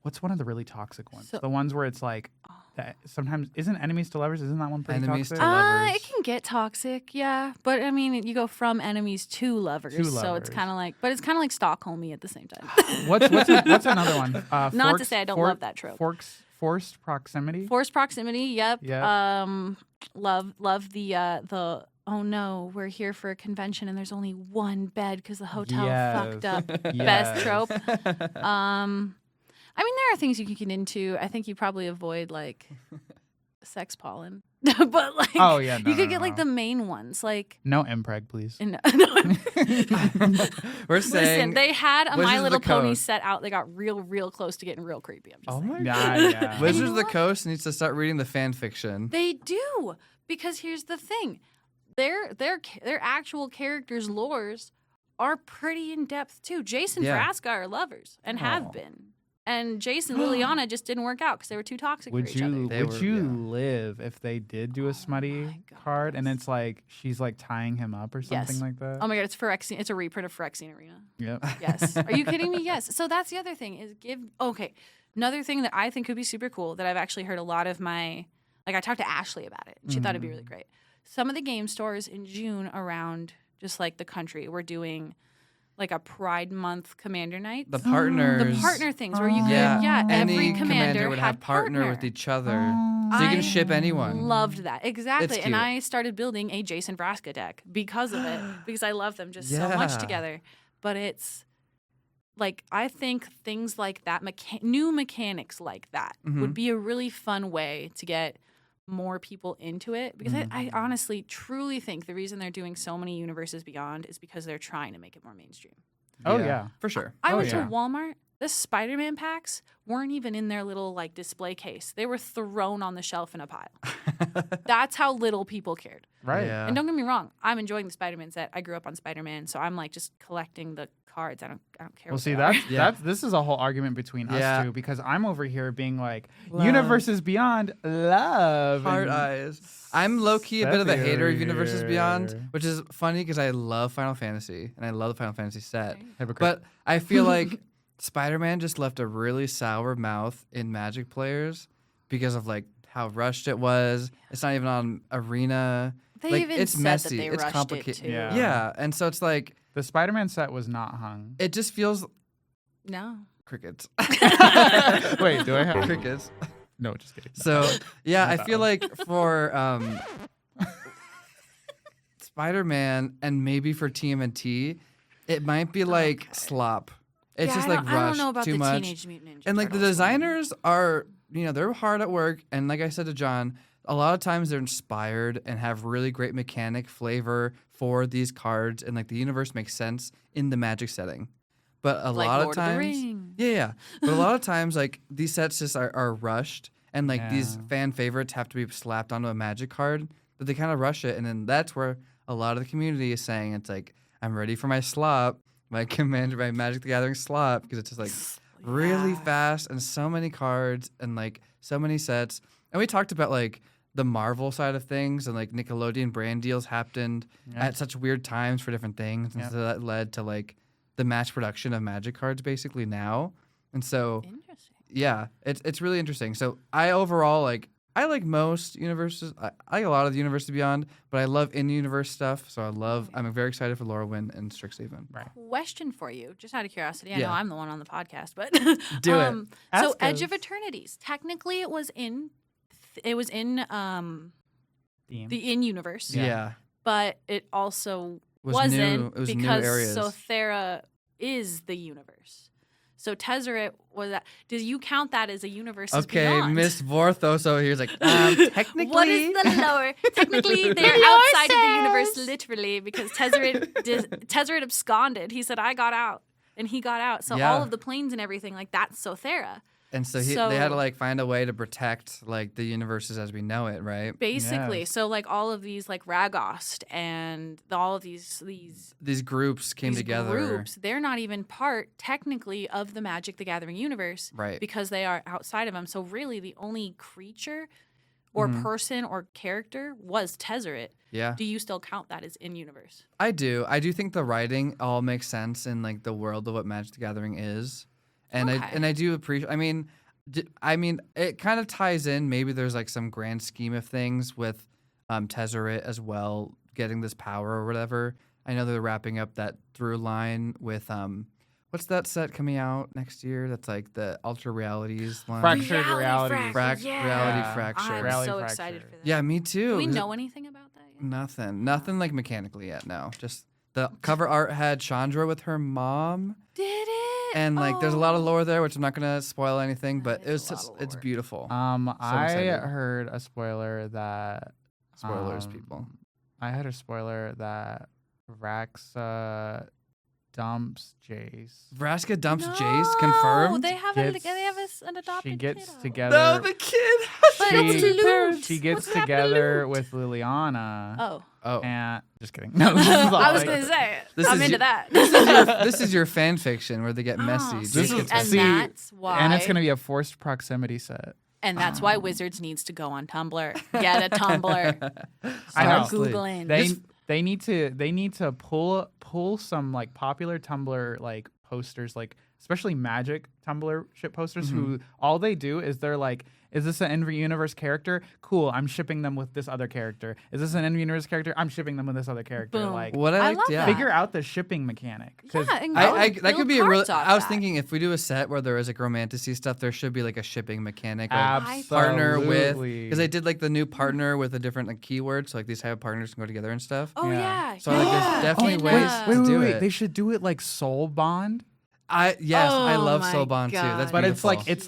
what's one of the really toxic ones? So- The ones where it's like that sometimes isn't enemies to lovers? Isn't that one pretty Enemies toxic? to lovers. It can get toxic, yeah. But I mean, you go from enemies to lovers, To so it's lovers. kind of like, but it's kind of like Stockholmy at the same time. What's another one? Not to say I don't love that trope. Forced proximity. Forced proximity, yep. Yep. Love the. Oh no, we're here for a convention and there's only one bed because the hotel fucked up. Best Yes. trope. I mean, there are things you can get into. I think you probably avoid like sex pollen, but like, Oh, yeah, no, you could no, get like no. the main ones, like. No impreg, please. No. We're Listen, saying. they had a Wizards My of Little the Pony Coast. set out. They got real close to getting real creepy. I'm just Oh saying. my Yeah, god. yeah. And Wizards you of know the what? Coast needs to start reading the fan fiction. They do, because here's the thing: their actual characters' lores are pretty in depth too. Jason Yeah. Vraska are lovers and Oh. have been, and Jason Liliana just didn't work out because they were too toxic Would for each other. you They would were- you yeah. live if they did do a smutty my God, card and yes. it's like she's like tying him up or something Yes. like that? Oh my god, it's Phyrexian. It's a reprint of Phyrexian Arena. Yep. Yes. Are you kidding me? Yes. So that's the other thing is okay. Another thing that I think could be super cool that I've actually heard a lot of my Like, I talked to Ashley about it, and she thought it'd be really great. Some of the game stores in June around just like the country were doing like a Pride Month Commander night. The partners. The partner things where you could, any every commander would had have partner with each other. So you I can ship anyone. Loved that. Exactly. It's And cute. I started building a Jason Vraska deck because of it, because I love them just so much together. But it's like, I think things like that, new mechanics like that would be a really fun way to get more people into it, because I honestly truly think the reason they're doing so many Universes Beyond is because they're trying to make it more mainstream. Oh yeah, for sure. I went to Walmart. The Spider-Man packs weren't even in their little like display case. They were thrown on the shelf in a pile. That's how little people cared. right. Yeah. And don't get me wrong, I'm enjoying the Spider-Man set. I grew up on Spider-Man, so I'm like just collecting the cards. I don't care. Well, what see, they are. that's this is a whole argument between us two, because I'm over here being like, Universes Beyond, love, Heart and eyes. I'm low key a bit of a hater of Universes Beyond, Sethier. which is funny because I love Final Fantasy and I love the Final Fantasy set. Hypocrite. But I feel like Spider-Man just left a really sour mouth in Magic players because of like how rushed it was. It's not even on Arena. They like, even it's said messy. that they it's rushed complicated. it too. Yeah. And so it's like the Spider-Man set was not hung. it just feels No. crickets. Wait, do I have crickets? No, just kidding. So yeah, I Not feel that like for Spider-Man and maybe for TMNT, it might be like slop. It's Yeah, just I like don't rushed know about too the much. Teenage Mutant Ninja And like the Turtles one. designers are, they're hard at work. And like I said to John, a lot of times they're inspired and have really great mechanic flavor for these cards, and like the universe makes sense in the Magic setting. But a Like lot Lord of of the times, Rings. yeah. But a lot of times, like these sets just are rushed, and like these Yeah. fan favorites have to be slapped onto a Magic card. That they kind of rush it, and then that's where a lot of the community is saying it's like, I'm ready for my slop, my Commander, my Magic the Gathering slop, because it's just like really fast and so many cards and like so many sets. And we talked about like the Marvel side of things, and like Nickelodeon brand deals happened at such weird times for different things, and so that led to like the mass production of Magic cards basically now. And so Interesting. yeah, it's really interesting. So I overall I like most universes. I like a lot of the Universe Beyond, but I love in-universe stuff. So I'm very excited for Lorwyn and Strixhaven. Right. Question for you, just out of curiosity. I Yeah. know I'm the one on the podcast, but Do it. So Ask Edge us. of Eternities. Technically, it was in Theme. the in-universe, Yeah. but it also Was wasn't new. It was new because areas. Sothera is the universe. So Tezzeret was that. Do you count that as a universe? Okay, beyond? Miss Vorthos over here is like, technically. What is the lower? Technically, they're outside of the universe, literally, because Tezzeret absconded. He said, "I got out," and he got out. So Yeah. all of the planes and everything, like that's Sothera. And so, they had to like find a way to protect like the universes as we know it, right? Basically, Yes. so like all of these like Ragost and all of these These groups came together. groups, they're not even part technically of the Magic the Gathering universe, Right. because they are outside of them. So really, the only creature or person or character was Tezzeret. Yeah. Do you still count that as in universe? I do. I do think the writing all makes sense in like the world of what Magic the Gathering is. And Okay. I do appreciate. I mean, it kind of ties in. Maybe there's like some grand scheme of things with Tezzeret as well, getting this power or whatever. I know they're wrapping up that through line with what's that set coming out next year? That's like the Ultra Realities one. Fractured Reality. Reality Yeah. Fracture. I'm Reality so Fracture. excited for that. Yeah, me too. Do we 'cause know anything about that yet? Nothing like mechanically yet. No, just the cover art had Chandra with her mom. Did it? And like, there's a lot of lore there, which I'm not gonna spoil anything, but That is it's a just lot of it's lore. beautiful. I excited. heard a spoiler that Spoilers, people. I heard a spoiler that Raxa dumps Jace. Vraska dumps Jace, confirmed. They have Gets- an adopted She gets kiddo. together. No, the kid. But she, it's loot. she gets What's happened to together loot? with Liliana. Oh, Oh, And just kidding. No, this is all I was like- gonna say This I'm is into your- that. this is your fan fiction where they get messy. Oh, Jace This see, is- gets and see, that's why. And it's gonna be a forced proximity set. And that's why Wizards needs to go on Tumblr. Get a Tumblr. I know. Start Googling. They need to pull some like popular Tumblr like posters, like especially Magic Tumblr shit posters, who all they do is they're like Is this an in-universe character? Cool, I'm shipping them with this other character. Is this an in-universe character? I'm shipping them with this other character. Boom. Like, What I I liked, love yeah. that. figure out the shipping mechanic. 'Cause Yeah, and that build could be a really. cards off I was that. thinking if we do a set where there is like romantasy stuff, there should be like a shipping mechanic, like Absolutely. partner with, because they did like the new partner with a different like keyword, so like these type of partners can go together and stuff. Oh Yeah. yeah. So like there's definitely And, ways uh, to do wait. it. They should do it like Soul Bond. I Oh love my Soul Bond too. That's God. But beautiful. it's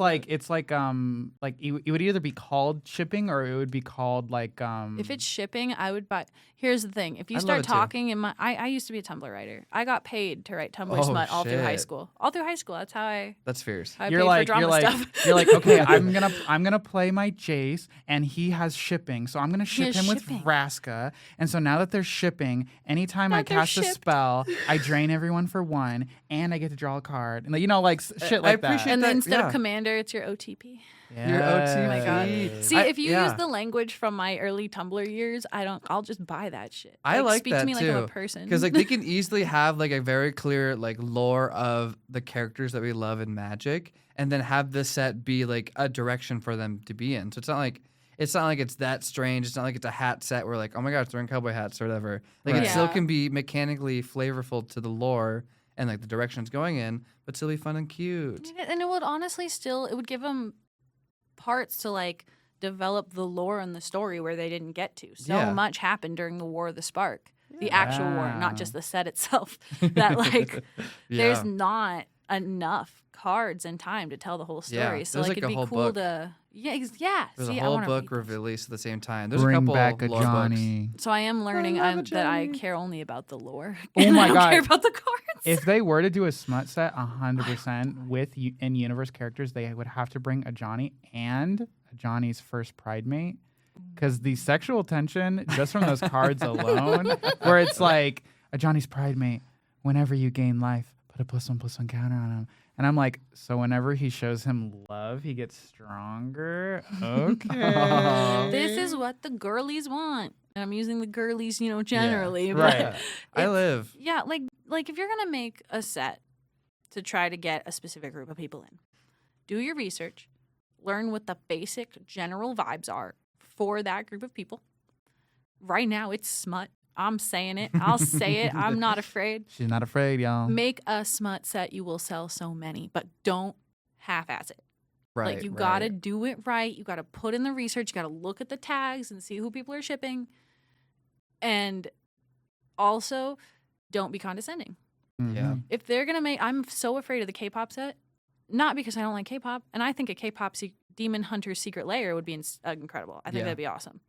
like it would either be called shipping or it would be called like If it's shipping, I would buy. Here's the thing: if you I love start it too. talking in my, I used to be a Tumblr writer. I got paid to write Tumblr Oh, smut all through high shit. school. All through high school, that's how I That's fierce. paid you're for like drama stuff. you're like okay, I'm gonna play my Jace and he has shipping, so I'm gonna ship has him shipping. with Vraska. And so now that they're shipping, anytime Now I that they're cast a shipped. spell, I drain everyone for 1 and I get to draw a card. And like, you know, like shit like that. appreciate And that, then instead yeah. of commander, it's your OTP. Your OTP. Oh my god! Yes. See, if you yeah. use the language from my early Tumblr years, I'll just buy that shit. I like speak that to me too. like I'm a person. Because like they can easily have like a very clear like lore of the characters that we love in Magic, and then have this set be like a direction for them to be in. So it's not like it's that strange. It's not like it's a hat set where like, oh my god, it's wearing cowboy hats or whatever. Like Right. it still Yeah. can be mechanically flavorful to the lore and like the direction it's going in, but still be fun and cute. And it would honestly it would give them parts to like develop the lore and the story where they didn't get to. So Yeah. much happened during the War of the Spark, the actual war, Wow. not just the set itself. That like there's Yeah. not enough cards and time to tell the whole story. Yeah, So there's, like like, it'd a be whole cool book. to yeah. There's See, a I whole wanna book read those. released at the same time. There's Bring a couple back a lore books. Johnny. So I am learning love it, that I Johnny. care only about the lore. Oh and my I don't God. care about the cards. If they were to do a smut set 100% with in-universe characters, they would have to bring a Johnny and a Johnny's first pride mate. Because the sexual tension, just from those cards alone, where it's like, a Johnny's pride mate, whenever you gain life, put a +1/+1 counter on him. And I'm like, so whenever he shows him love, he gets stronger? Okay. This is what the girlies want. And I'm using the girlies, generally. Right. But I live. yeah, like if you're gonna make a set to try to get a specific group of people in, do your research, learn what the basic general vibes are for that group of people. Right now, it's smut. I'm saying it. I'll say it. I'm not afraid. She's not afraid, y'all. Make a smut set. You will sell so many, but don't half-ass it. Right. Like you gotta do it right. You gotta put in the research. You gotta look at the tags and see who people are shipping. And also, don't be condescending. Mhm. Yeah. If they're gonna make, I'm so afraid of the K-pop set. Not because I don't like K-pop, and I think a K-pop Demon Hunter's Secret Lair would be incredible. I think Yeah. that'd be awesome.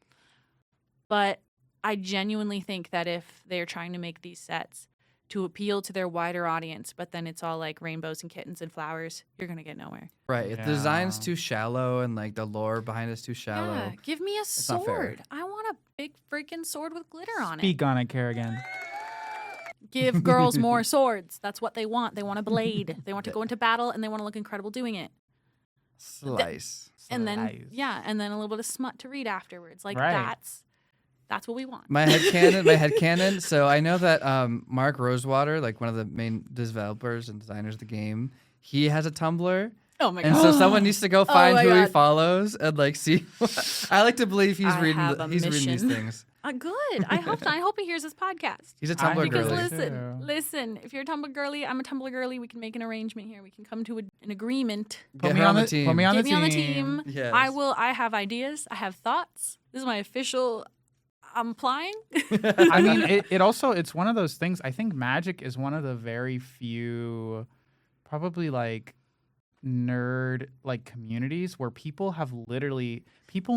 But I genuinely think that if they're trying to make these sets to appeal to their wider audience, but then it's all like rainbows and kittens and flowers, you're gonna get nowhere. Right. If the design's Yeah. too shallow and like the lore behind it's too shallow. Yeah, give me a not fair. sword. I want a big freaking sword with glitter on it. Speak on it, Karrigan. Give girls more swords. That's what they want. They want a blade. They want to go into battle and they want to look incredible doing it. Slice. And then Slice. and then a little bit of smut to read afterwards. Like Right. that's what we want. My headcanon. So I know that Mark Rosewater, like one of the main developers and designers of the game, he has a Tumblr. Oh my And god. so someone needs to go find my who he God. follows and like see. I like to believe he's I reading. have a He's reading these mission. things. Good. I hope he hears this podcast. He's a I Tumblr think Because girly. Too. listen. If you're a Tumblr girly, I'm a Tumblr girly. We can make an arrangement here. We can come to an agreement. Get me her on the the- team. put me on Get the me on the team. team. Yes. I have ideas. I have thoughts. This is my official. I'm applying. I mean, it's one of those things. I think Magic is one of the very few, probably like nerd like communities where people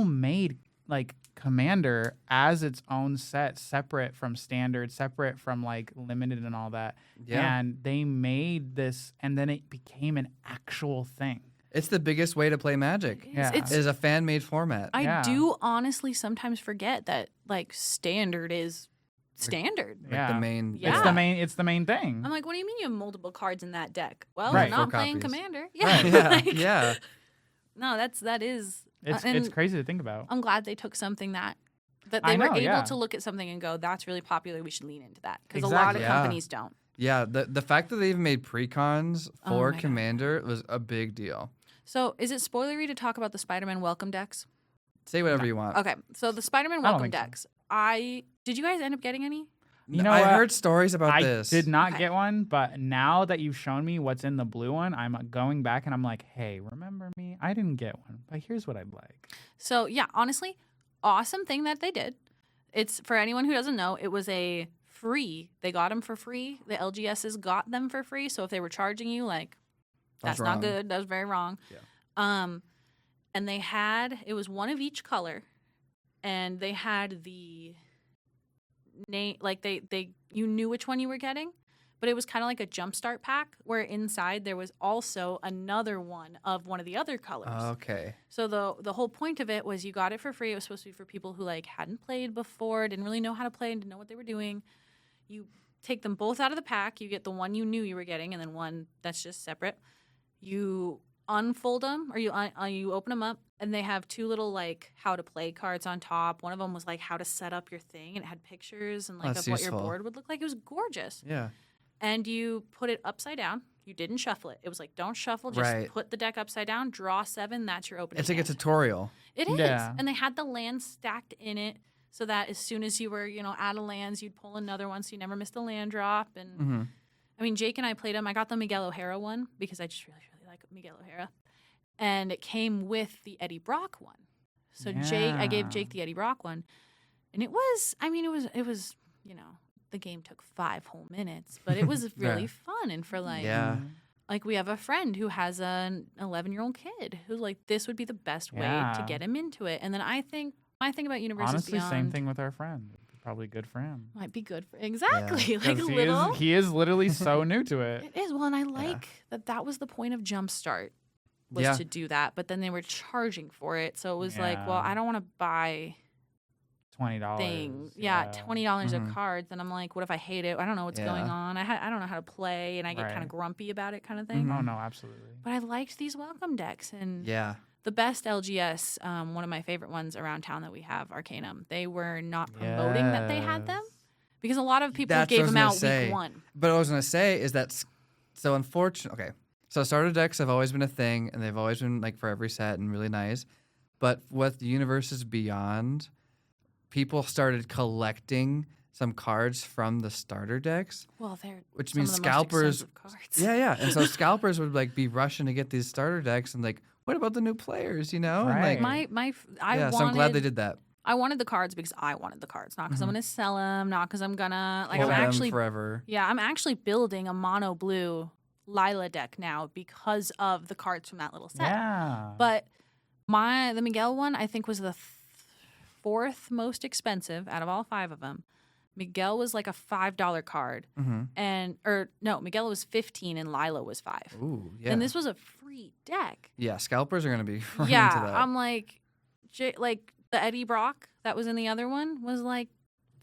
made like Commander as its own set, separate from Standard, separate from like Limited and all that. Yeah. And they made this, and then it became an actual thing. It's the biggest way to play Magic. Yeah. It's Is a fan made format. I Yeah. do honestly sometimes forget that like standard is standard. Like Yeah. the main. Yeah. It's the main thing. I'm like, what do you mean you have multiple cards in that deck? Well, Right. I'm not 4 playing copies. Commander. Yeah. Yeah. like, Yeah. No, that is. It's and crazy to think about. I'm glad they took something that I they were know, able yeah. to look at something and go, that's really popular. We should lean into that because a lot Exactly. of Yeah. companies don't. Yeah. The fact that they even made precons Oh for my God. Commander was a big deal. So is it spoilery to talk about the Spider-Man welcome decks? Say whatever you want. Okay, so the Spider-Man I don't welcome think so. decks. Did you guys end up getting any? You know I what? heard stories about I this. did not Okay. get one, but now that you've shown me what's in the blue one, I'm going back and I'm like, hey, remember me? I didn't get one, but here's what I'd like. So yeah, honestly, awesome thing that they did. It's for anyone who doesn't know, it was a free. They got them for free. The LGSs got them for free. So if they were charging you, like, that's not wrong. good. That was very wrong. Yeah. And it was one of each color, and they had the name, like you knew which one you were getting, but it was kind of like a jumpstart pack where inside there was also another one of one of the other colors. Okay. So the whole point of it was you got it for free. It was supposed to be for people who like hadn't played before, didn't really know how to play, and didn't know what they were doing. You take them both out of the pack. You get the one you knew you were getting, and then one that's just separate. You unfold them, or you open them up, and they have two little like how to play cards on top. One of them was like how to set up your thing, and it had pictures and like That's of what your useful. board would look like. It was gorgeous. Yeah. And you put it upside down. You didn't shuffle it. It was like, don't shuffle, just Right. put the deck upside down, draw 7, that's your opening It's like a hand. tutorial. It is. Yeah. And they had the lands stacked in it so that as soon as you were, out of lands, you'd pull another one so you never missed a land drop. And Mm-hmm. I mean, Jake and I played them. I got the Miguel O'Hara one because I just really, really like Miguel O'Hara. And it came with the Eddie Brock one. So I gave Yeah. Jake the Eddie Brock one. And it was, the game took 5 whole minutes, but it was really Yeah. fun. And for like, Yeah. like we have a friend who has an 11-year-old kid who's like, this would be the best way to Yeah. get him into it. And then I think my thing about Universes Honestly, Beyond same thing with our friend. Probably good for him. might be good for exactly like 'Cause a little. he is literally so new to it. It is. Well, and I like that was the point of Jumpstart was Yeah. to do that, but then they were charging for it, so it was like, well, Yeah. I don't want to buy $20. thing. Yeah, $20 Mhm. of cards, and I'm like, what if I hate it? I don't know what's going Yeah. on. I don't know how to play, and I get kind Right. of grumpy about it, kind of thing. Oh no, absolutely. But I liked these welcome decks, and Yeah. the best LGS, one of my favorite ones around town that we have, Arcanum. They were not promoting that they had them Yes. because a lot of people That's what I gave was them gonna out say. week 1. But what I was gonna say is that's so unfortunate. Okay, so starter decks have always been a thing, and they've always been like for every set and really nice. But with Universes Beyond, people started collecting some cards from the starter decks, Well, they're which some means of the scalpers. most expensive cards. Yeah, and so scalpers would like be rushing to get these starter decks, and like, what about the new players? And like, Right. so I'm glad they did that. I wanted the cards because I wanted the cards, not because I'm Mhm. going to sell them, not because I'm gonna like. Hold I'm them actually, forever. I'm actually building a mono blue Lila deck now because of the cards from that little set. Yeah. But the Miguel one I think was the 4th most expensive out of all 5 of them. Miguel was like a $5 card, Mm-hmm. Miguel was 15 and Lila was 5. Ooh, yeah. And this was a free deck. Yeah, scalpers are gonna be running Yeah, to that. I'm like, like the Eddie Brock that was in the other one was like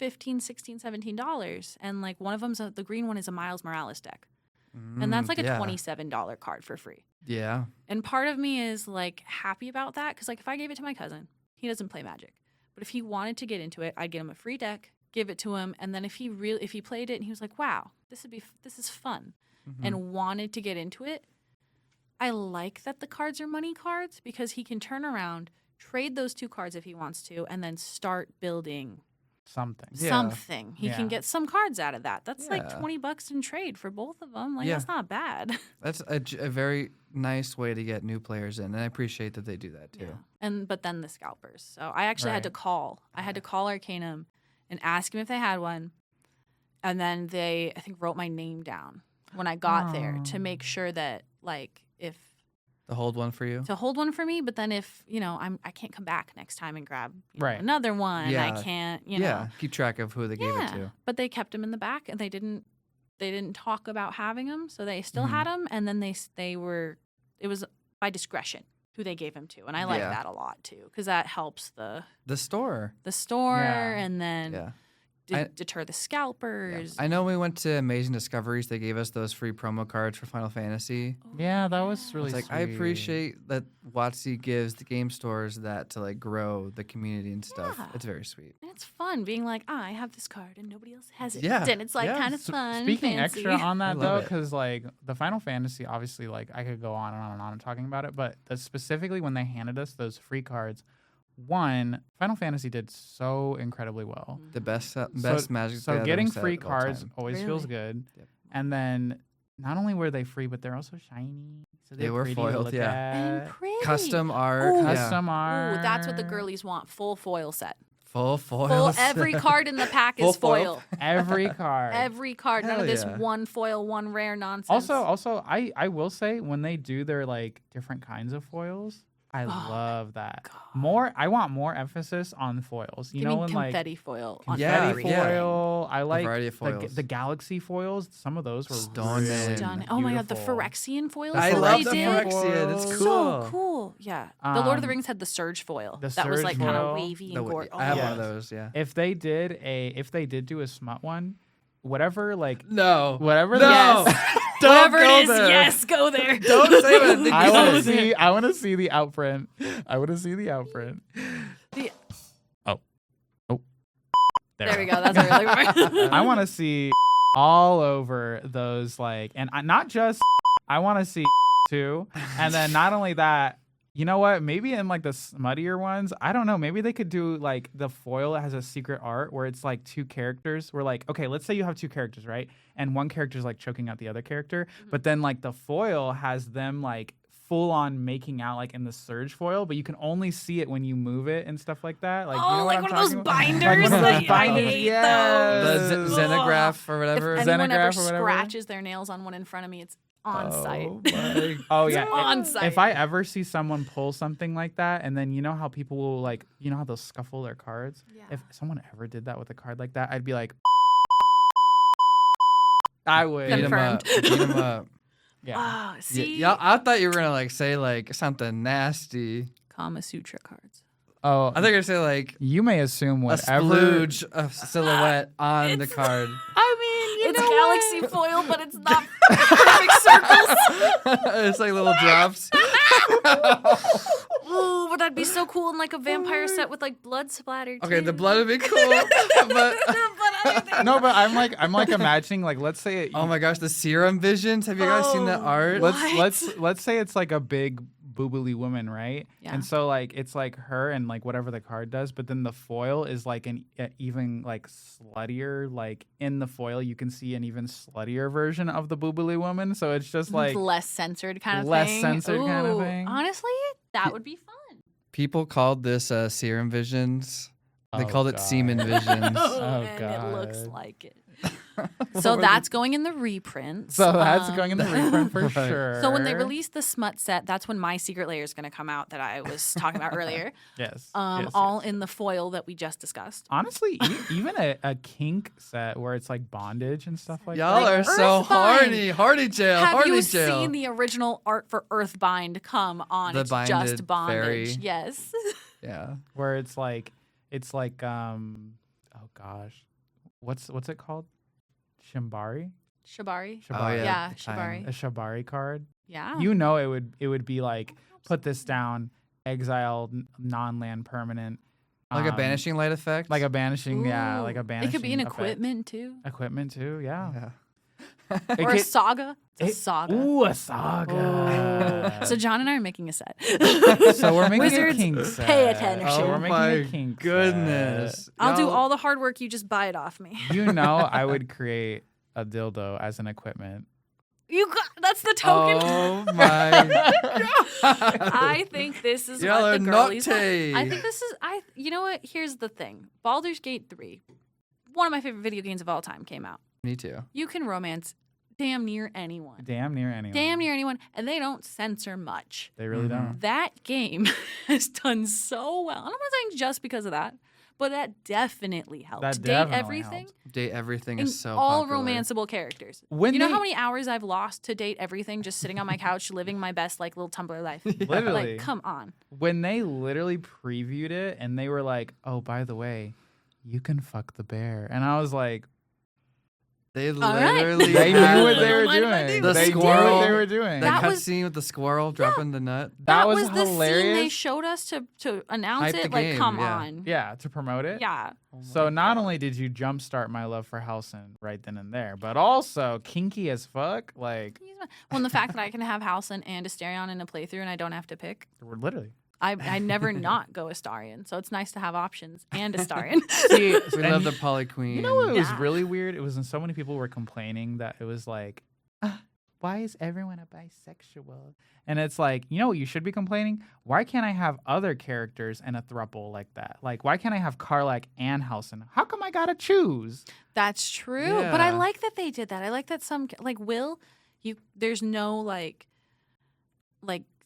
$15, $16, $17, and like one of them's the green one is a Miles Morales deck, and that's like a yeah. $27 card for free. Yeah. And part of me is like happy about that because like if I gave it to my cousin, he doesn't play Magic, but if he wanted to get into it, I'd get him a free deck, give it to him, and then if he played it and he was like, wow, this is fun, Mhm. and wanted to get into it, I like that the cards are money cards because he can turn around, trade those 2 cards if he wants to, and then start building something. Yeah. something. He Yeah. can get some cards out of that. That's like Yeah. $20 in trade for both of them. Like Yeah. that's not bad. That's a very nice way to get new players in, and I appreciate that they do that too. But then the scalpers. So I actually had to Right. call. I had to call Arcanum and ask him if they had one, and then they I think wrote my name down when I got there to make sure that like if To hold one for you. to hold one for me, but then if I can't come back next time and grab Right. another one. Yeah. I can't. Yeah, keep track of who they gave it Yeah. to. But they kept them in the back, and they didn't talk about having them, so they still Mhm. had them. And then it was by discretion who they gave them to, and I like Yeah. that a lot too because that helps the The store. store, Yeah. and then Yeah. deter the scalpers. I know we went to Amazing Discoveries. They gave us those free promo cards for Final Fantasy. Yeah, that was really It's like, sweet. I appreciate that WOTC gives the game stores that to like grow the community and stuff. Yeah. It's very sweet. And it's fun being like, I have this card and nobody else has it. Yeah. And it's like Yeah. kind of fun. Speaking fancy. extra on I that love though, it. because like the Final Fantasy, obviously, like I could go on and on and on talking about it, but specifically when they handed us those free cards, one, Final Fantasy did so incredibly well. The best So- Magic So the getting Gathering free set of all cards time. always feels Really? good. Yep. And then not only were they free, but they're also shiny. So They they're were pretty to foiled, look yeah. And at. pretty. Custom art. Ooh. Yeah. Custom art. Ooh, that's what the girlies want. Full foil set. Full foil. Full set. every card in the pack Full is foil. Every card. Every card. None Hell of this yeah. one foil, one rare nonsense. Also, I will say when they do their like different kinds of foils, I love that. I want more emphasis on foils. You Give know, me when like confetti foil. On Yeah, confetti everything. foil. I like variety of foils. the galaxy foils. Some of those were Stunning. really Stunning. Oh my god, the beautiful. Phyrexian foils I that love they the did. Phyrexia. That's cool. So cool. Yeah. The Lord of the Um, Rings had the Surge foil. the That was Surge like kind of foil. wavy and gorgeous. I have one Yes. of those. Yeah. If they did do a smut one, whatever like No. whatever No. Yes. Don't Whatever go it is, there. yes, go there. Don't say what I think I you want to said. I want to see the outprint. I want to see the outprint. The- Oh. There we go. That's what we're looking for. I want to see all over those like, and not just. I want to see too, and then not only that. You know what? Maybe in like the smuttier ones, I don't know. Maybe they could do like the foil has a secret art where it's like two characters. We're like, okay, let's say you have two characters, right? And one character's like choking out the other character, but then like the foil has them like full on making out like in the Surge foil, but you can only see it when you move it and stuff like that. Like, you know Oh, what like I'm one of those talking about? binders. Like one of that those I binders, hate yes. The those. xenograph or whatever. If anyone ever Xenograph or whatever. scratches their nails on one in front of me, it's on site. Oh yeah. On site. If I ever see someone pull something like that, and then you know how people will like, you know how they'll scuffle their cards. Yeah. If someone ever did that with a card like that, I'd be like, I would. Beat 'em up. Confirmed. Beat 'em up. Yeah. Ah, see, Yeah, I thought you were gonna like say like something nasty. Kama Sutra cards. Oh, I think you're gonna say like you may assume a whatever. splooge of silhouette on the card. I mean, it's galaxy foil, but it's not perfect circles. It's like little drops. Ooh, but that'd be so cool in like a vampire set with like blood splatter. Okay, the too. blood would be cool, but But other things- No, but I'm like imagining like let's say it, oh my gosh, the serum visions. Have you guys seen the Oh, art? what? let's say it's like a big boobily woman, right? Yeah. And so like it's like her and like whatever the card does, but then the foil is like an even like sluttier. Like in the foil, you can see an even sluttier version of the boobily woman. So it's just like less censored kind of less thing. censored kind of Ooh, thing. Honestly, that would be fun. People called this serum visions. They Oh, called it God. semen visions. Oh, and it looks God. like it. So that's going in the reprints. So that's going in the reprint for Right. sure. So when they release the smut set, that's when my secret layer is going to come out that I was talking about earlier. yes, All in the foil that we just discussed. honestly, even a kink set where it's like bondage and stuff like Y'all that. are so Earthbind. horny. Hardy jail. Have Hardy you jail. seen the original art for Earthbind come on? The It's just binded bondage. fairy. Yes. Yeah. Where it's like oh gosh, what's it called? Shibari? Shibari. Oh, Shibari. Yeah, the time. Shibari. A Shibari card. Yeah. You know it would be like put this down, exile non-land permanent. Like a banishing light effect. Like a banishing, yeah, Ooh. like a banishing. It could be an effect. equipment too. Equipment too, yeah. Yeah. It Or a could- saga. It's a saga. Ooh, a saga. So John and I are making a set. So we're making Wizards, a king set. pay attention. So we're Oh making my a king goodness. I'll do Y'all- all the hard work. You just buy it off me. set. You know, I would create a dildo as an equipment. That's the token. Oh my. I think this is Y'all what are the girlies want. naughty. I think this is you know what? Here's the thing. Baldur's Gate 3, one of my favorite video games of all time, came out. Me too. You can romance damn near anyone. Damn near anyone. Damn near anyone, and they don't censor much. They really don't. That game has done so well. And I'm not saying just because of that, but that definitely helped. That Date definitely everything. helped. Date everything And is so all popular. romanceable characters. When you know they- how many hours I've lost to date everything just sitting on my couch living my best like little Tumblr life? Literally. Like, come on. When they literally previewed it and they were like, "Oh, by the way, you can fuck the bear. And I was like, They right. literally they had, knew what they like, were Mind if I doing. do? The They knew squirrel. what they were doing. that That was- cutscene with the squirrel dropping the nut. That was the scene they hilarious. showed us to announce Hype the it. Like, game, come yeah. on. Yeah, to promote it. Yeah. So not only did you jumpstart my love for Halcyon right then and there, but also kinky as fuck. Like, Well, and the fact that I can have Halcyon and Asterion in a playthrough and I don't have to pick. we're literally. I never not go Astarion, so it's nice to have options and Astarion. See, We and love the Poly Queen. You know what was Yeah. really weird? It was when so many people were complaining that it was like, why is everyone a bisexual? And it's like, you know what you should be complaining? Why can't I have other characters in a thruple like that? Like, why can't I have Karlak and Halcyon? How come I gotta choose? That's true, but I Yeah. like that they did that. I like that some like Will, there's no like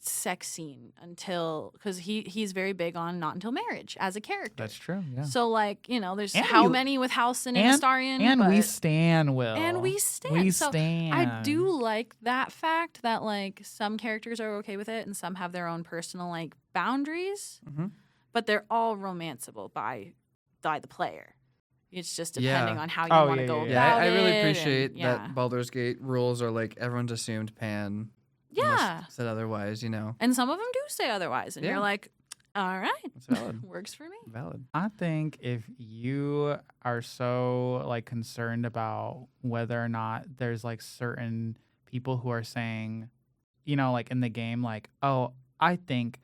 sex scene until because he's very big on not until marriage as a character. That's true. Yeah. So like there's And how you- many with Halcyon and Astarion, and we but- stan Will. and we stand. We So stand. I do like that fact that like some characters are okay with it and some have their own personal like boundaries, Mhm. but they're all romanceable by the player. It's just Yeah. depending on how you Oh, want to yeah, go yeah, Yeah, about I really it, appreciate and, that Baldur's Gate rules are like everyone's assumed pan. unless Yeah. Said otherwise, you know. And some of them do say otherwise, and Yeah. you're like, all right, It's valid. works for me. Valid. I think if you are so like concerned about whether or not there's like certain people who are saying, like in the game, like, oh, I think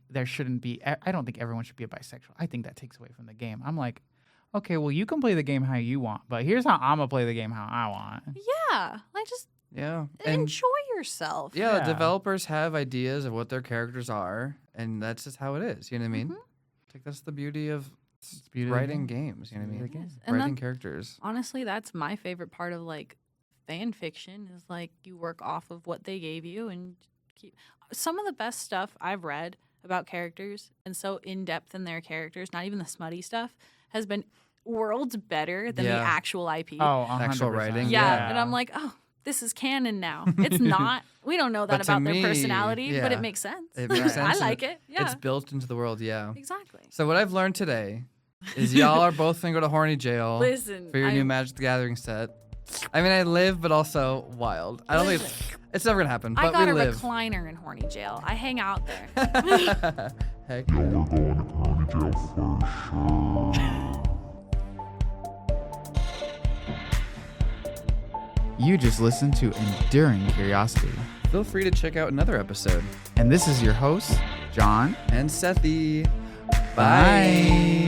there shouldn't be. I don't think everyone should be a bisexual. I think that takes away from the game. I'm like, okay, well, you can play the game how you want, but here's how I'm gonna play the game how I want. Yeah, like just Yeah. And enjoy yourself. yeah, Yeah. the developers have ideas of what their characters are, and that's just how it is. You know what I mean? Like that's the beauty of beauty of the writing game. games. You know what I mean? Beauty of the game. And Writing then- characters. Honestly, that's my favorite part of like fan fiction is like you work off of what they gave you and keep some of the best stuff I've read about characters and so in depth in their characters, not even the smutty stuff, has been worlds better than the Yeah. actual IP. Oh, Actual 100%. writing, yeah. And I'm like, oh, this is canon now. It's not. We don't know that But to about their me, personality, but yeah. it makes sense. It makes sense. I and like it. Yeah. It's built into the world, yeah. Exactly. So what I've learned today is y'all are both gonna go to horny jail Listen, for your new Magic the Gathering set. I mean, I live, but also wild. I don't think it's never gonna happen, I but got we a live. recliner in horny jail. I hang out there. Heck. Y'all are going to county jail for sure. You just listened to Enduring Curiosity. Feel free to check out another episode. And this is your host, Jon. And Sethy. Bye.